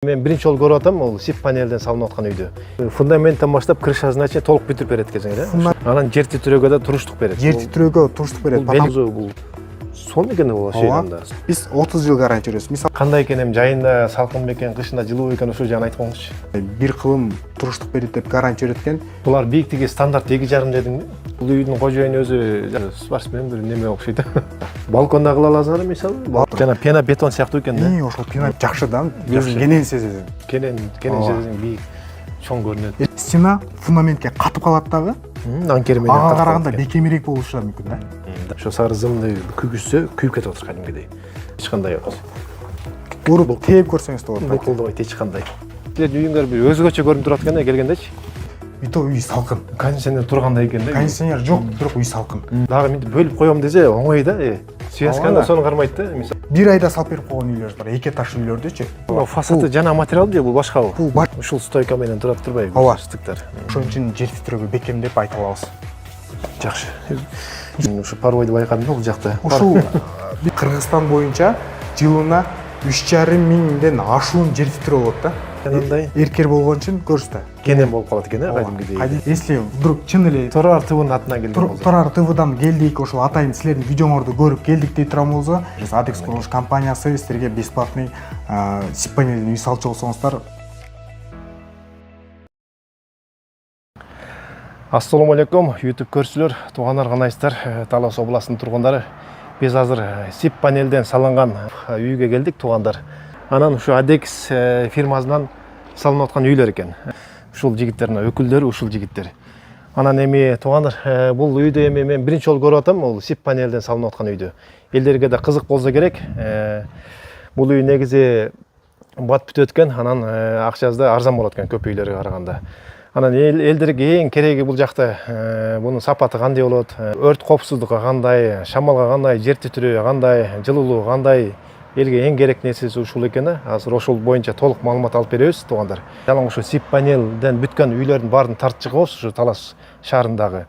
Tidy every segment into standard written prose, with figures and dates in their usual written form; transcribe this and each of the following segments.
Мен биринчи жолу көрүп атам, бул сип панелден салынып аткан үйдү. Фундаменттен баштап крышасына чейин толук бүтүрүп берет экенсиң да. Анан жер титирөөгө да туруштук берет. Жер титирөөгө туруштук берет. Бул сонун экен бул ошондо. Биз 30 жыл гарантия беребиз. Мисалы Кандай экен, эми жайында салкын бекен, кышында жылуу экен, ошо жагын айтып коңузчу. бир кылым туруштук берет деп гарантия берет экен. Булар бийиктиги стандарт 2,5 дедиңби? Бул үйдүн кожоюну өзү спортсмен бир неме окшойт. Балконда кыла аласыңар мисалы. Жана пена бетон сыяктуу экен да. Ошол пена жакшы да. Өзүң кенен сезесиң. Кенен сезесиң, бийик, чоң көрүнөт. Стена фундаментке катып калат дагы. Анкер менен Ага караганда бекемирээк болушу да мүмкүн да. Ошо сары зымды күйгүзсө, күйүп кетип отур кадимгидей. Эч кандай Уруп тээп көрсөңүз да болот. букулдубайт эч кандай. Силердин үйүңөр бир өзгөчө көрүнүп турат экен келгендечи. Бито үй салкын. Кондиционер тургандай экен да. Кондиционер жок, бирок үй салкын. Дагы мынтип бөлүп коём десе оңой да. Связканы сону кармайт да. Мисалы, Бир айда салып берип койгон үйлөр бар, 2 этаж үйлөрдүчү. фасады жана материал же бул башкабы? Бул бат. Ушул стойка менен турап турбайбы? Ооба. Стыктар. Ошон үчүн жер титирөөгө бекем деп айта алабыз. Жакшы. Ушу парвойду байкадым да бул жакта. Ушул Кыргызстан боюнча жылына 3,5 миңден ашуун жер титирөө болот да. Кандай? Эркер болгон үчүн көрсүздөр. Кенен болуп калат экен, кадимгидей. Если вдруг чын эле Турар ТВнын атынан келген болсо. Турар ТВдан келдик, ошол атайын силердин видеоңорду көрүп келдик дей турган болсо, Адекс курулуш компаниясы силерге бесплатный сип панелдин үй салчу болсоңуздар. Ассаламу алейкум, YouTube көрүүчүлөр, туугандар, канайсыздар, Талас областынын тургундары. Биз азыр сип панелден салынган үйгө келдик, туугандар. Анан ушу Адекс фирмасынан салынып аткан үйлөр экен. Ушул жигиттердин өкүлдөрү, ушул жигиттер. Анан эми туугандар, бул үйдү эми мен биринчи жолу көрүп атам, бул сип панелден салынып аткан үйдү. Элдерге да кызык болсо керек. Бул үй негизи бат бүтөт экен, анан акчасы да арзан болот экен көп үйлөргө караганда. Анан элдерге эң кереги бул жакта бунун сапаты кандай болот, өрт коопсуздугу кандай, шамалга кандай, жер титирөө кандай, жылуулугу кандай, элге эң керек нерсеси ушул экен да. Азыр ошол боюнча толук маалымат алып беребиз, туугандар. Жалаң ушу сип панелден бүткөн үйлөрдүн баарын тартып чыгабыз ушу Талас шаарындагы.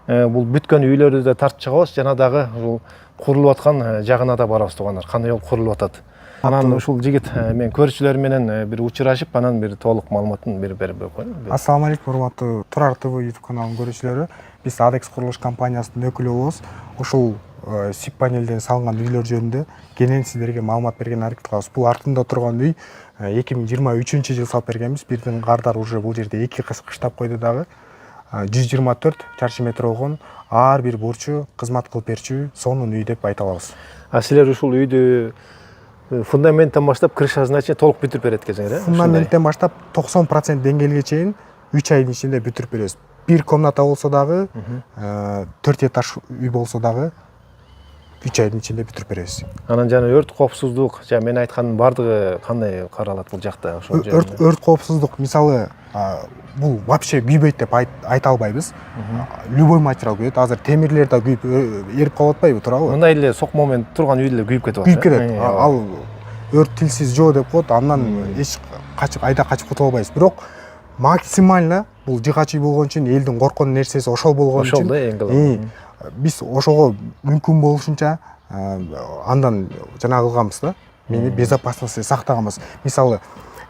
Бул бүткөн үйлөрдү да тартып чыгабыз, жана дагы ушул курулуп аткан жагына да барабыз, туугандар. Кандай болуп курулуп атат. Анан ушул жигит мен көрүүчүлөр менен бир учурашып, анан бир толук маалыматын берип коеюн. Ассаламу алейкум, урматтуу Турар ТВ YouTube каналынын көрүүчүлөрү. Биз Адекс курулуш компаниясынын өкүлү болобуз. Ушул сип панелден салынган үйлөр жөнүндө кенен сиздерге маалымат берген аракет кылабыз. Бул артында турган үй 2023 жыл салып бергенбиз. Бирден кардар уже бул жерде 2 кыштап койду дагы. 124 чарчы метр болгон, ар бир бурчу кызмат кылып берчү сонун үй деп айта алабыз. Силер ушул үйдү фундаменттен баштап крышасына чейин толук бүтүрүп берет экенсиңер, э? Фундаменттен баштап 90% деңгээлге чейин 3 айдын ичинде бүтүрүп беребиз. Бир комната болсо дагы, 4 этаж үй болсо дагы 3 айдын ичинде бүтүрүп беребиз. Анан жана өрт коопсуздук, жана мен айткандын бардыгы кандай каралат бул жакта? Өрт коопсуздук мисалы бул вообще күйбөйт деп айта албайбыз. Любой материал күйөт. Азыр темирлер да күйүп эрип калып атпайбы, туурабы? Мындай эле сокмомен турган үй деле күйүп кетип атат. Күйүп кетет. Ал өрт тилсиз жоо деп коет. Андан эч айда качып кутула албайбыз. Бирок максимально бул жыгач үй болгон үчүн элдин коркон нерсеси ошол болгон үчүн. Ошол да эң кылган. Биз ошого мүмкүн болушунча андан жана кылганбыз да. Мени безопасности сактаганбыз. Мисалы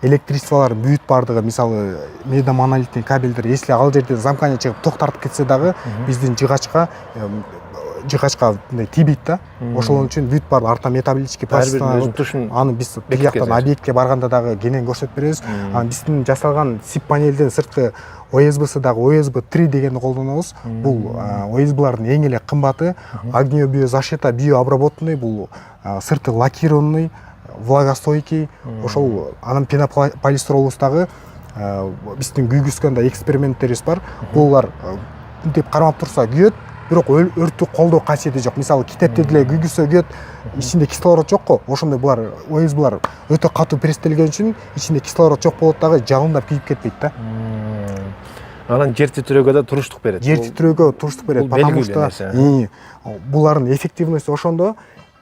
электричестволор бүт бардыгы, мисалы меда монолитный кабелдер, если ал жерден замкание чыгып токтартып кетсе дагы биздин жыгачка мындай тийбейт да. Ошол үчүн бүт бар арта металлический пластина, аны биз бир жактан объектке барганда дагы кенен көрсөтүп беребиз. Анан биздин жасалган сип панелден сырткы ОСБ-сы дагы ОСБ 3 дегенди колдонобуз. Бул ОСБ-лардын эң эле кымбаты, огнебиозащита, биообработанный, бул сырты лакированный, влагостойкий, ошол анан пенополистиролубуз дагы биздин күйгүзгөндө эксперименттерибиз бар. Булар мынтип кармап турса күйөт, бирок өрттү колдоо касиети жок. Мисалы китепте деле күйгүзсө күйөт, ичинде кислород жок го. Ошондой булар ОСБ-лар өтө катуу пресстелген үчүн ичинде кислород жок болот дагы, жалындап күйүп кетпейт да. Анан жер титирөөгө да туруштук берет. Жер титирөөгө туруштук берет, потому что булардын эффективности ошондо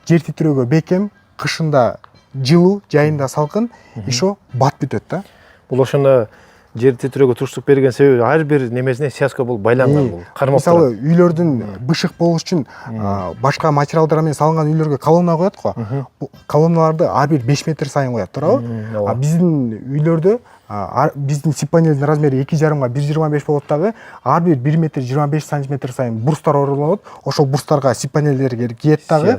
жер титирөөгө бекем, кышында жылуу, жайында салкын, еще бат бүтөт да. Бул ошондо жер титирөөгө туруштук берген себеби ар бир немесине связка болуп байланган бул. Кармап мисалы үйлөрдүн бышык болуш үчүн башка материалдар менен салынган үйлөргө колонна коет го. Бул колонналарды ар бир 5 метр сайын коет, туурабы? Биздин үйлөрдө биздин сип панелдин размери 2,5 га 1,25 болот дагы, ар бир 1 метр 25 сантиметр сайын бурстар оролонот. Ошол бурстарга сип панелдер киет дагы.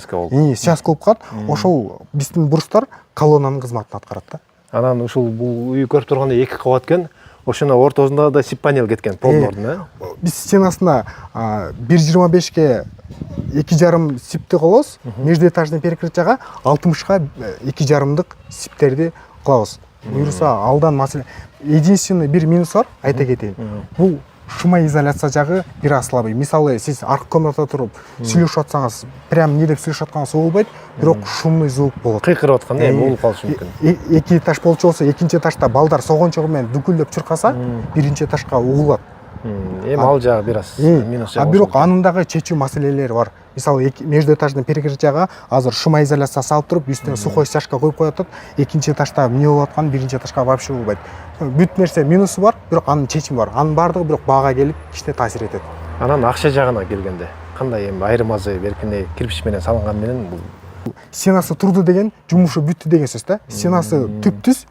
Связка болуп калат. Ошол биздин бурстар колоннанын кызматын аткарат да. Анан ушул бул үй көрүп тургандай 2 кабат экен. Ошоно ортосунда да сип панел кеткен, полдордун, Биз стенасына 1,25ге 2,5 сипти коебуз. Междуэтажный перекрытияга 60га 2,5дык сиптерди кылабыз. Буюрса алдан маселе. Единственный бир минус бар, айта кетейин. Бул шумоизоляция жагы бир аз слабый. Мисалы, сиз аркы комнатада туруп сүйлөшүп атсаңыз, прям не деп сүйлөшүп атканыңыз болбойт, бирок шумный звук болот. Кыйкырып атканда болуп калышы мүмкүн. Эки этаж болчу болсо, экинчи этажда балдар согончогу менен дүкүлдөп чуркаса, биринчи этажга угулат. Эми ал жагы бир аз минус жагы. Бирок анын дагы чечүү маселелери бар. Мисалы, междуэтажный перекрытияга азыр шумоизоляция салып туруп, үстүнө сухой стяжка коюп коет. Экинчи этажда эмне болуп аткан, биринчи этажга вообще болбойт. Бүт нерсе минусу бар, бирок анын чечими бар. Анын баардыгы бирок баага келип кичине таасир этет. Анан акча жагына келгенде кандай эми айырмасы беркине кирпич менен салынган менен бул стенасы турду деген жумушу бүттү деген сөз да. Стенасы түп-түз,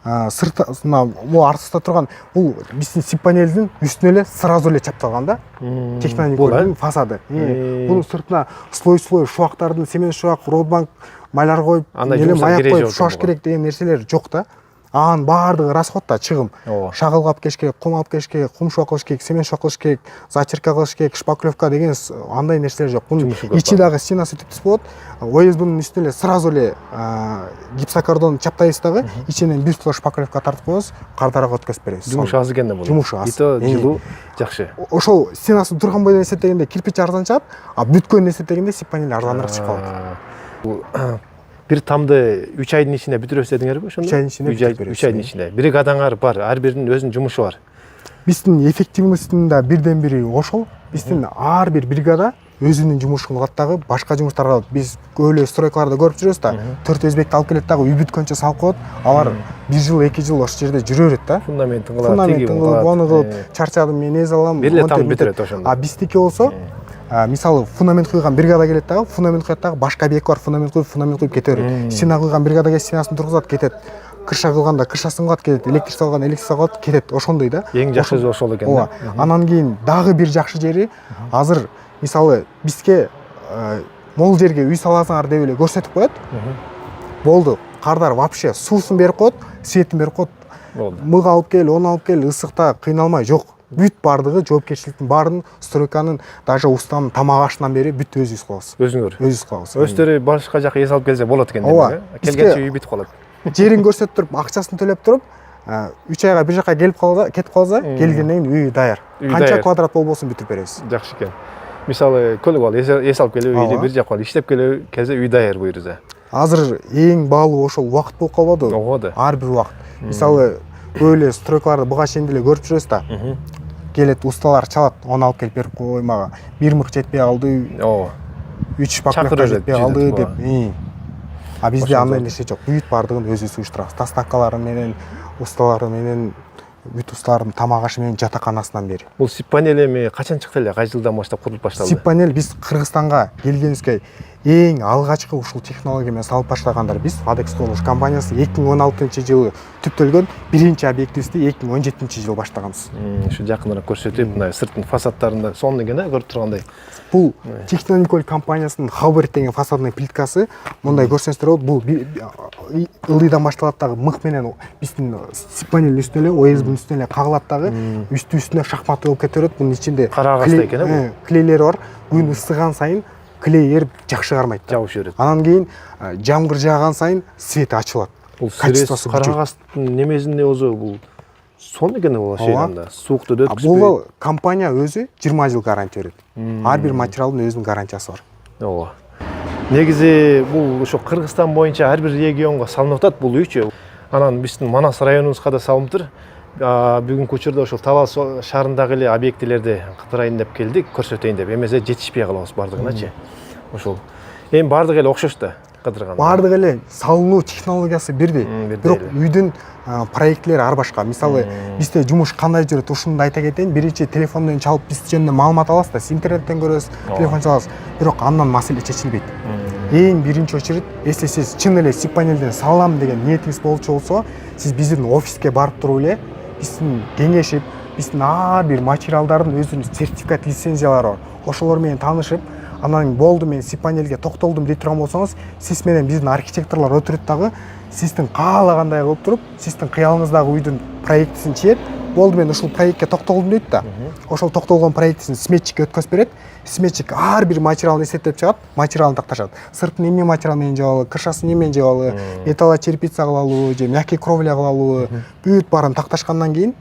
сыртына могу артыста турган бул биздин сип панелдин үстүнө эле сразу эле чапталган да. Техноникалдын фасады. Бунун сыртына слой шубактардын семен шубак, родбанк, маляр коюп, маяк коюп шуаш керек деген нерселер жок да. Анын баардыгы расход да, чыгым. Шагыл кап кеш керек, кум алып кеш керек, кум шубак кылыш керек, семен шубак кылыш керек, зачерка кылыш керек, шпаклевка деген андай нерселер жок. Бунун ичи дагы стенасы түп-түз болот. ОСБнын үстүнө эле сразу эле гипсокартон чаптайбыз дагы, ичинен бир слой шпаклевка тартып коебуз, кардарға өткөзүп беребиз. Жумушу аз экен да бул. Жумушу аз. Ито жылуу жакшы. Ошол стенасы турган бойдон эсептегенде кирпич арзан чыгат, а бүткөнүн эсептегенде сип панел арзаныраак чыгып калат. Бул бир тамды 3 айдын ичинде бүтүрөбүз дедиңерби ошондо? 3 айдын ичинде бүтүрүп беребиз. 3 айдын ичинде. Бригадаңар бар, ар биринин өзүнүн жумушу бар. Биздин эффективностунун да бирден бири ошол. Биздин ар бир бригада өзүнүн жумушун кылат дагы, башка жумуштарга биз көбөлө стройкаларда көрүп жүрөбүз да. 4 өзбекти алып келет дагы, үй бүткөнчө салып коет. Алар 1 жыл, 2 жыл ошол жерде жүрө берет да. Фундаментин кылат, тиги кылат. Аны кылып, чарчадым мен, эз алам. Бир эле там бүтүрөт ошондо. А биздики болсо, мисалы фундамент куйган бригада келет дагы, фундамент куят дагы, башка объект бар, фундамент куюп кете берет. Стена куйган бригада келип стенасын тургузат, кетет. Кырша кылганда кыршасын кылат, кетет. Электр салган электрика кылат, кетет. Ошондой да. Эң жакшы ошол экен да. Анан кийин дагы бир жакшы жери, азыр мисалы бизге могул жерге үй саласыңар деп эле көрсөтүп коет. Болду. Кардар вообще суусун берип коет, светин берип коет. Мыг алып кел, оны алып кел, ысыкта кыйналмай жок. Бүт бардыгы жоопкерчиликтин баарын стройканын даже устанын тамак ашынан бери бүт өзүбүз кылабыз. Өзүңөр кылабыз. Өздөрү башка жака эс алып келсе болот экен демек. Келгенче үй бүтүп калат. Жерин көрсөтүп туруп, акчасын төлөп туруп, 3 айга бир жака кетип калса, келгенден кийин үй даяр. Канча квадрат болбосун бүтүрүп беребиз. Жакшы экен. Мисалы көлүк алып эс алып келип, үйдө бир жака иштеп келсе үй даяр буюрса. Азыр эң баалуу ошол убакыт болуп калбадыбы? Ого. Ар бир убакыт. Мисалы көп эле стройкаларды буга чейин деле көрүп жүрөбүз да. Келет усталар чалат, оны алып келип берип кой мага. Бир мык жетпей калды. 3 шпаклевка жетпей калды деп. А бизде андай нерсе жок. Бүт бардыгын өзүбүз уюштурабыз. Доставкалары менен, усталары менен, бүт усталардын тамак ашы менен жатаканасынан бери. Бул сип панел эми качан чыкты эле? Кайсы жылдан баштап курулуп башталды? Сип панел биз Кыргызстанга келгенибизге эң алгачкы ушул технология менен салып баштагандар биз. Adex Kuruluş компаниясы 2016-жылы түптөлгөн биринчи объектибизди 2017-жылы баштаганбыз. Ушу жакыныраак көрсөтүп, мына сырттын фасадтарында сонун экен көрүп тургандай. Бул Технониколь компаниясынын Хаберт деген фасадный плиткасы. Мындай көрсөңүздөр болот. Бул ылдыйдан башталат дагы мык менен биздин сип панелдин үстүнө эле, ОСБнын үстүнө эле кагылат дагы, үстүнө шахмат болуп кете берет. Бунун ичинде карагастай экен бул. Клейлери бар. Күн ысыган сайын клей эрип жакшы кармайт. Жабыш берет. Анан кийин жамгыр жааган сайын свети ачылат. Бул качествосу карагастын немесинде өзү бул сон экен бул шейданда. Суукту да өткүзбөй. Бул компания өзү 20 жыл гарантия берет. Ар бир материалдын өзүнүн гарантиясы бар. Ооба. Негизи бул ошо Кыргызстан боюнча ар бир регионго салынып атат бул үйчү. Анан биздин Манас районубузга да салынып. Бүгүнкү учурда ошол Талас шаарындагы эле объектилерди кыдырайын деп келдик, көрсөтөйүн деп. Эмесе жетишпей калабыз бардыгыначы. Ошол. Эми бардыгы эле окшош да. кыдырган. Бардыгы эле салынуу технологиясы бирдей. Бирок үйдүн проектлери ар башка. Мисалы, бизде жумуш кандай жүрөт, ушуну айта кетейин. Биринчи телефондон чалып биз жөнүндө маалымат алабыз да, интернеттен көрөбүз, телефон чалабыз. Бирок андан маселе чечилбейт. Эң биринчи очередь, если сиз чын эле SIP панелден салам деген ниетиңиз болчу болсо, сиз биздин офиске барып туруп эле биздин кеңешип, биздин ар бир материалдардын өзүнүн сертификат лицензиялары бар. Ошолор менен таанышып, анан болду мен SIP панелге токтолдум дей турган болсоңуз, сиз менен биздин архитекторлор отурат дагы сиздин каалагандай кылып туруп, сиздин кыялыңыздагы үйдүн проектисин чийет. Болду мен ушул проектке токтолдум дейт да. Ошол токтолгон проектисин сметчикке өткөзүп берет. Сметчик ар бир материалды эсептеп чыгат, материалын такташат. Сыртын эмне материал менен жабалы, крышасын эмне менен жабалы, металлочерепица кылалуу же мягкий кровля кылалуу, бүт баарын такташкандан кийин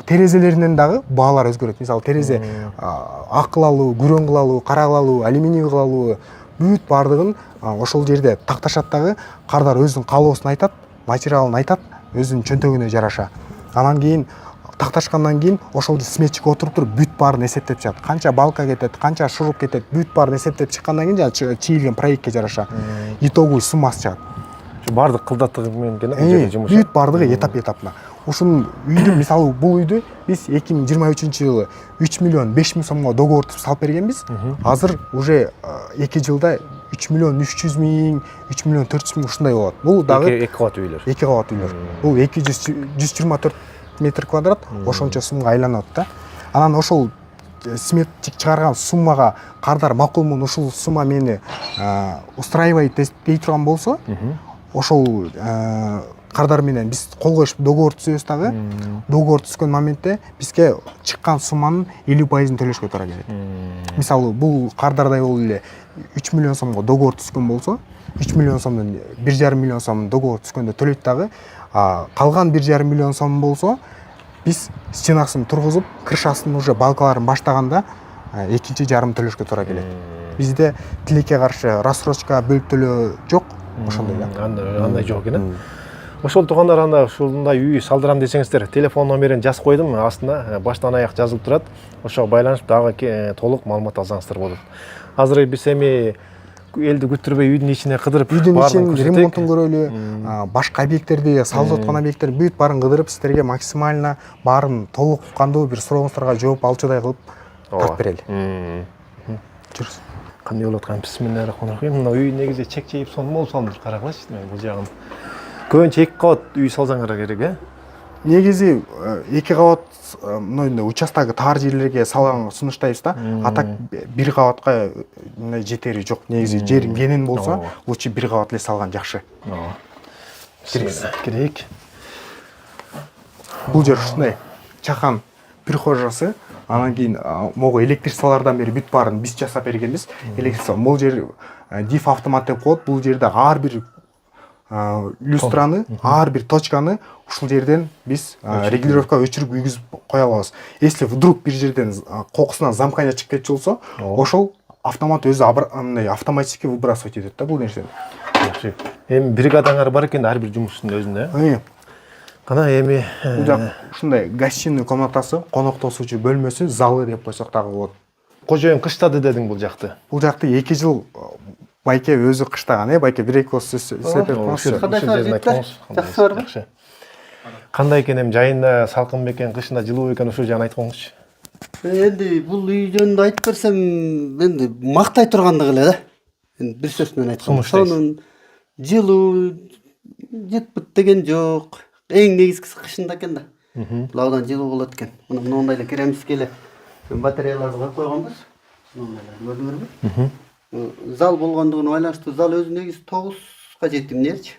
терезелеринен дагы баалар өзгөрөт. Мисалы, терезе ак кылалуу, күрөң кылалуу, кара кылалуу, алюминий кылалуу, бүт баардыгын ошол жерде такташат дагы, кардар өзүнүн каалоосун айтат, материалын айтат, өзүнүн чөнтөгүнө жараша. Анан кийин такташкандан кийин ошол сметчик отуруп туруп бүт баарын эсептеп чыгат. Канча балка кетет, канча шуруп кетет, бүт баарын эсептеп чыккандан кийин жана чийилген проектке жараша итоговый суммасы чыгат. Бардык кылдаттыгы менен бул жерде жумуш. Бүт бардыгы этап-этапына. Ушунун үйдүн, мисалы, бул үйдү биз 2023-жылы 3 миллион 5 миң сомго договор түзүп салып бергенбиз. Азыр уже 2 жылда 3 миллион 300 миң, 3 миллион 400 миң ушундай болот. Бул дагы 2 кабат үйлөр. 2 кабат үйлөр. Бул 124 метр квадрат, ошончо сумга айланат да. Анан ошол сметчик чыгарган суммага кардар макулмун, ушул сумма мени устраивайт дей турган болсо, ошол кардар менен биз кол коюп договор түзөбүз дагы. Договор түзгөн моментте бизге чыккан сумманын 50%-ын төлөшкө туура келет. Мисалы, бул кардардай болуп эле 3 миллион сомго договор түзгөн болсо, 3 миллион сомдон 1,5 миллион сомдун договор түзгөндө төлөйт дагы. Калган 1,5 миллион сом болсо, биз стенасын тургузуп, крышасын уже балкаларын баштаганда экинчи жарым төлөшкө туура келет. Бизде тилекке каршы рассрочка бөлүп төлөө жок, ошондой да. Андай жок экен. Ошол туугандар, анда ушундай үй салдырам десеңиздер, телефон номерин жазып койдум, астына баштан аяк жазылып турат. Ошого байланышып дагы толук маалымат алсаңыздар болот. Азыр биз эми элди күттүрбөй үйдүн ичине кыдырып, үйдүн ичинин ремонтун көрөлү, башка объекттерди, салып аткан объекттер бүт баарын кыдырып, сиздерге максимально баарын толук кандуу бир сурооңуздарга жооп алчудай кылып тап берели. Жүрүз. Кандай болуп аткан? Бисмиллахиррахманиррахим. Мына үй негизи чек-чейип сонун болсондур, карагылачы. Бул жагын көбүнчө 2 кабат үй салсаңар керек, э? Негизи 2 кабат мындай участогу тар жерлерге салганга сунуштайбыз да. А так 1 кабатка мындай жетери жок. Негизи жер кенен болсо, лучше 1 кабат эле салган жакшы. Керек. Бул жер ушундай чакан прихожасы, анан кийин могу электричестволордон бери бүт баарын биз жасап бергенбиз. Электричество, бул жер диф автомат деп коет. Бул жерде ар бир люстраны, ар бир точканы ушул жерден биз регулировка өчүрүп үйгүзүп кое алабыз. Если вдруг бир жерден кокусунан замкания чыгып кетчү болсо, ошол автомат өзү мындай автоматически выбрасывать этет да бул нерсени. Жакшы. Эми бригадаңар бар экен, ар бир жумуштун өзүндө. Кана эми бул жак ушундай гостиный комнатасы, коноктосуучу бөлмөсү, залы деп койсок дагы болот. Кожоюн кыштады дедиң бул жакты. Бул жакты 2 жыл байке өзү кыштаган, байке 1-2 кос сөзсөп Жакшы. Кандай экен, эми жайында салкын бекен, кышында жылуу экен, ошол жагын айтып коңузчу. Энди бул үй жөнүндө айтып берсем, энди мактай тургандыгы эле да. Энди бир сөз менен айтканда, сонун жылуу жетпит деген жок. Эң негизгиси кышында экен да. Бул абдан жылуу болот экен. Мына мындай эле керамический эле батареяларды коюп койгонбуз. Мындай эле көрдүңөрбү? Зал болгондугуна байланыштуу, зал өзү негизи 9га жетимдерчи.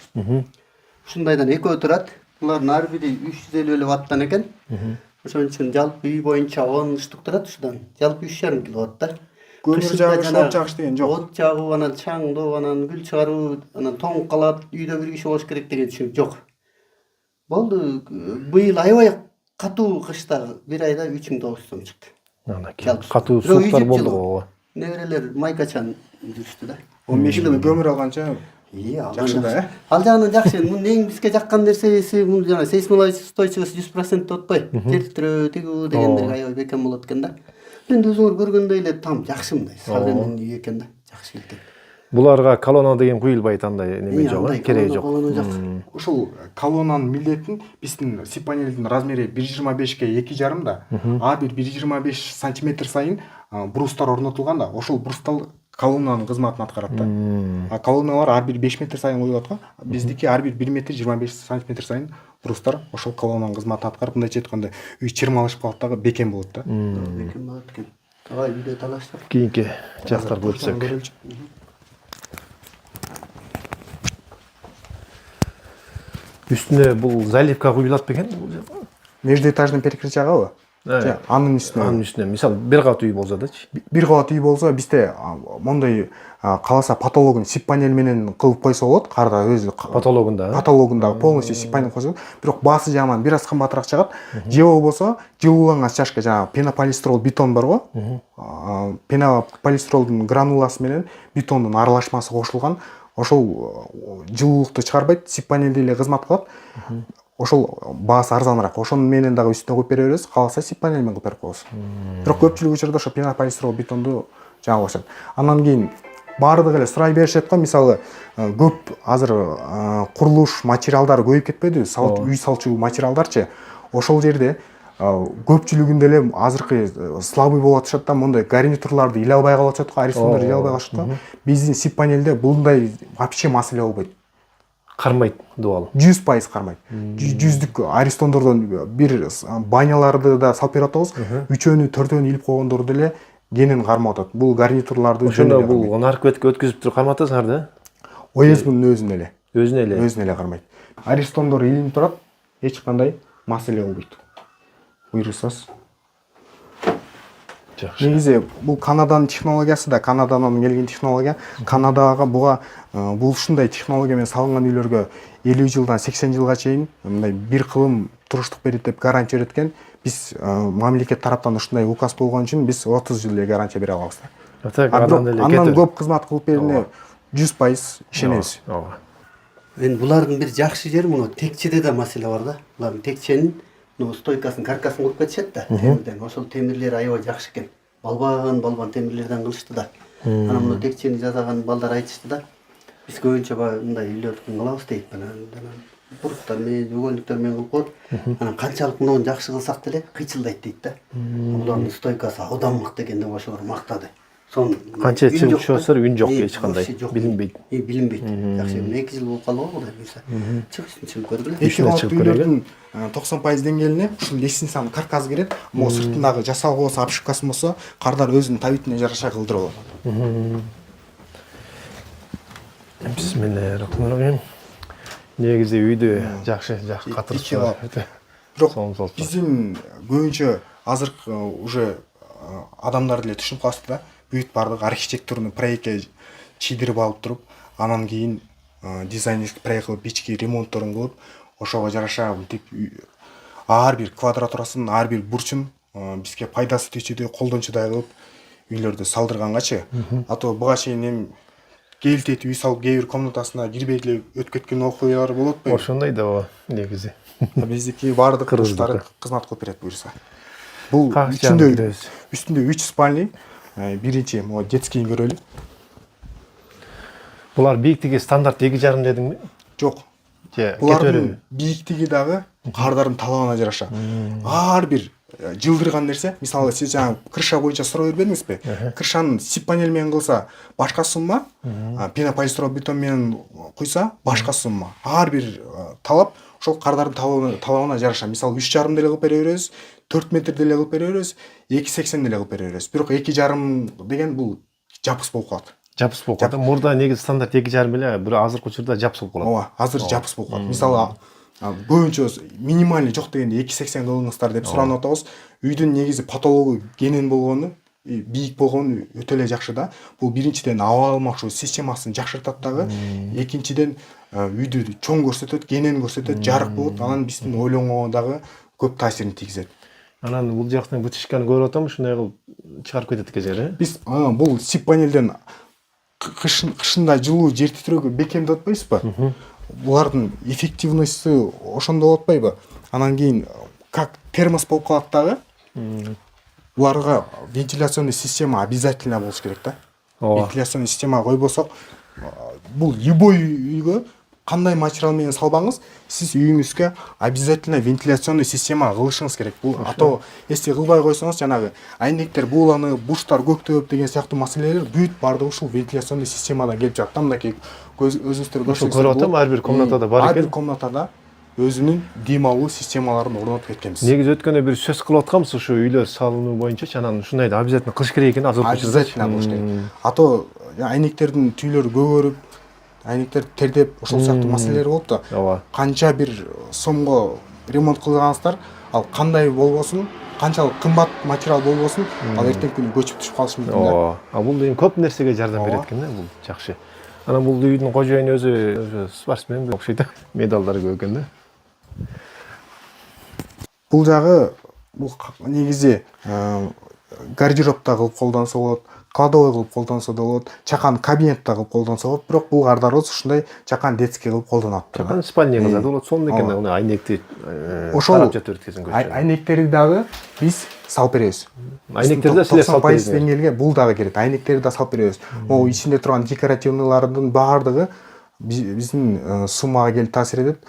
Ушундайдан экөө турат. Булардын ар бири 350 ваттан экен. Ошон үчүн жалпы үй боюнча 10 штук турат ушудан. Жалпы 3,5 киловатт да. Көмүр жагыш, от жагыш деген жок. От жагуу, анан чаңдоо, анан күл чыгаруу, анан тоңуп калат, үйдө бир киши болуш керек деген түшүнүк жок. Болду, быйыл аябай катуу кышта бир айда 3900 сом чыкты. Катуу сууктар болду го. Неберелер майкачан жүрүштү да. 15 миң көмүр алганча жакшы да, э? Ал жагынан жакшы. Мунун эң бизге жаккан нерсеси, мун жана сейсмоустойчивость 100% отпой. Жер титрөө, тигүү дегендерге аябай бекем болот экен да. Энд өзүңөр көргөндөй эле там жакшы мындай современный үй экен да. Жакшы экен. Буларга колонна деген куюлбайт, андай неме жок, кереги жок. Колонна жок. Ушул колоннанын милдетин биздин сип панелдин размери 1,25 ке 2,5 да. Ар бир 1,25 сантиметр сайын брустар орнотулган да. Ошол брустар колоннанын кызматын аткарат да. А колонналар ар бир 5 метр сайын коюлат го. Биздики ар бир 1 метр 25 сантиметр сайын брустар ошол колоннанын кызматын аткарып, мындайча айтканда үй чырмалышып калат дагы бекем болот да. Бекем болот экен. Давай үйдө талаштап. Кийинки жактарга өтсөк. Үстүнө бул заливка куюлат бекен? Междуэтажный перекрытиягабы? Анын үстүнө. Мисалы, бир кат үй болсо дачы. Бир кабат үй болсо бизде мондай каласа потологун сип панель менен кылып койсо болот. Карда өзү потологунда полностью сип панель койсо. Бирок баасы жаман, бир аз кымбатыраак чыгат. Же болбосо жылууланган чашка, жанагы пенополистирол бетон бар го. Пенополистиролдун грануласы менен бетондун аралашмасы кошулган. Ошол жылуулукту чыгарбайт, сип панелде эле кызмат кылат. Ошол баасы арзаныраак. Ошонун менен дагы үстүнө коюп бере беребиз. Каласа сип панель менен кылып берип коебуз. Бирок көпчүлүк учурда ошо пенополистирол бетонду жаңы кошот. Андан кийин баардыгы эле сурай беришет го. Мисалы, көп азыр курулуш материалдары көбөйүп кетпедиби? Үй салчу материалдарчы. Ошол жерде көпчүлүгүндө эле азыркы слабый болуп атышат да, мондай гарнитурларды иле албай калып атышат го, аристонду иле албай калышат го. Биздин сип панелде булундай вообще маселе болбойт. Кармайт дубал. 100% кармайт. 100дүк аристондордон бир баняларды да салып берип атабыз. 3-өнү 4-өнү илип койгондорду деле кенен кармап атат. Бул гарнитурларды ошондо бул наркотик өткүзүп туруп карматасыңар да? ОСБнын өзүнө эле кармайт. Аристондор илинип турат, эч кандай маселе болбойт. Буйрусаңыз. Жакшы. Негизи бул Канаданын технологиясы да, Канаданын келген технология. Канадага бул ушундай технология менен салынган үйлөргө 50 жылдан 80 жылга чейин мындай бир кылым туруштук берет деп гарантия береткен. Биз мамлекет тараптан ушундай указ болгон үчүн биз 30 жыл эле гарантия бере алабыз да. Андан көп кызмат кылып берине 100% ишенебиз. Эми булардын бир жакшы жери муну текчеде да маселе бар да. Булардын текченин стойкасын, каркасын куруп кетишет да, темирден. Ошол темирлер аябай жакшы экен. Балбан темирлерден кылышты да. Анан муну текчени жасаган балдар айтышты да. Биз көбүнчө мындай үйлөрдүн кылабыз дейт. Буруктар менен, өгөнлүктөр менен кылып коет. Анан канчалык муну жакшы кылсак деле кыйчылдайт дейт да. Булардын стойкасы абдан мыкты экен деп ошолор мактады. Канча чыгып чыксыр үн жок, эч кандай билинбейт. Билинбейт. Жакшы, 2 жыл болуп калды го, Кудай буйрса. Чыгып көргүлө. Үйлөрдүн 90% деңгээлине ушул лестницанын каркасы кирет. Могу сыртындагы жасалгы болсо, обшивкасы болсо, кардар өзүнүн табитине жараша кылдырып алат. Бисмиллахиррахманиррахим. Негизи үйдө жакшы катырып. Бирок биздин көбүнчө азыркы уже адамдар деле түшүнүп калышты да. Бүт бардык архитектурный проектке чийдирип алып туруп, анан кийин дизайнерский проект кылып, ички ремонтторун кылып, ошого жараша мынтип ар бир квадратурасын, ар бир бурчун бизге пайдасы тийчүдөй, колдончудай кылып үйлөрдү салдыргангачы. Ато буга чейин эми келтет үй салып, кээ бир комнатасына кирбей эле өтүп кеткен окуялар болот атпайбы? Ошондой да негизи. Биздики бардык кыргыздар кызмат кылып берет буюрса. Бул үстүндө 3 спальный, биринчи могу детский көрөлү. Булар бийиктиги стандарт 2,5 дедиңби? Жок. Булардын бийиктиги дагы кардардын талабына жараша. Ар бир жылдырган нерсе, мисалы сиз жаңы крыша боюнча суроо бербедиңизби? Крышаны сип панель менен кылса башка сумма, пенополистирол бетон менен куйса башка сумма. Ар бир талап ошол кардардын талабына жараша. Мисалы 3,5 деле кылып бере беребиз, 4 метр деле кылып бере беребиз, 2,80 деле кылып бере беребиз. Бирок 2,5 деген бул жапыс болуп калат. Жапыс болуп калат. Мурда негизи стандарт 2,5 эле, бирок азыркы учурда жапыс болуп калат. Ооба, азыр жапыс болуп калат. Мисалы көбүнчө минимальный жок дегенде 2,80 кылыңыздар деп суранып атабыз. Үйдүн негизи потологу кенен болгону, бийик болгону өтө эле жакшы да. Бул биринчиден аба алмакчу системасын жакшыртат дагы, экинчиден үйдү чоң көрсөтөт, кенен көрсөтөт, жарык болот. Анан биздин ойлонгонго дагы көп таасирин тийгизет. Анан бул жактан вытяжканы көрүп атам, ушундай кылып чыгарып кетет экен. Биз бул сип панелден кышында жылуу жер титирөөгө бекем деп атпайбызбы? Булардын эффективности ошондо болуп атпайбы? Анан кийин как термос болуп калат дагы. Буларга вентиляционный система обязательно болуш керек да. Вентиляционный система койбосок, бул любой үйгө кандай материал менен салбаңыз, сиз үйүңүзгө обязательно вентиляционный система кылышыңыз керек. Бул ато эсте кылбай койсоңуз, жанагы айнектер бууланып, бурчтар көктөп деген сыяктуу маселелер бүт бардыгы ушул вентиляционный системадан келип жатат. Мынакей өзүңүздөр көрүп атам, ар бир комнатада бар экен. Ар экен. бир комнатада өзүнүн дем алуу системаларын орнотуп кеткенбиз. Негизи өткөндө бир сөз кылып атканбыз ушу үйлөр салынуу боюнча, анан ушундайды обязательно кылыш керек экен азыркы учурда. Обязательно кылыш керек. Ато айнектердин түүлөрү көгөрүп, айнектер тердеп, ошол сыяктуу маселелер болуп да. Ооба. Канча бир сомго ремонт кылгансыздар, ал кандай болбосун, канчалык кымбат материал болбосун, ал эртең күнү көчүп түшүп калышы мүмкүн да. Ооба. А бул эми көп нерсеге жардам берет экен да, бул жакшы. Анан бул үйдүн кожоюну өзү спортсмен окшойт да, медалдары көп экен да. Бул жагы бул негизи гардеробта кылып колдонсо болот, кладовой кылып колдонсо да болот, чакан кабинетте кылып колдонсо болот, бирок бул кардарыбыз ушундай чакан детский кылып колдонот. Чакан спальня кылса да болот, сонун экен, уну айнекти карап жатып өткөзүн көчү. Айнектерди дагы биз салып беребиз. Айнектерди силер салып бересиңер. 90% деңгээлге бул дагы кирет. Айнектерди да салып беребиз. Могу ичинде турган декоративныйлардын баардыгы биздин суммага келип таасир этет.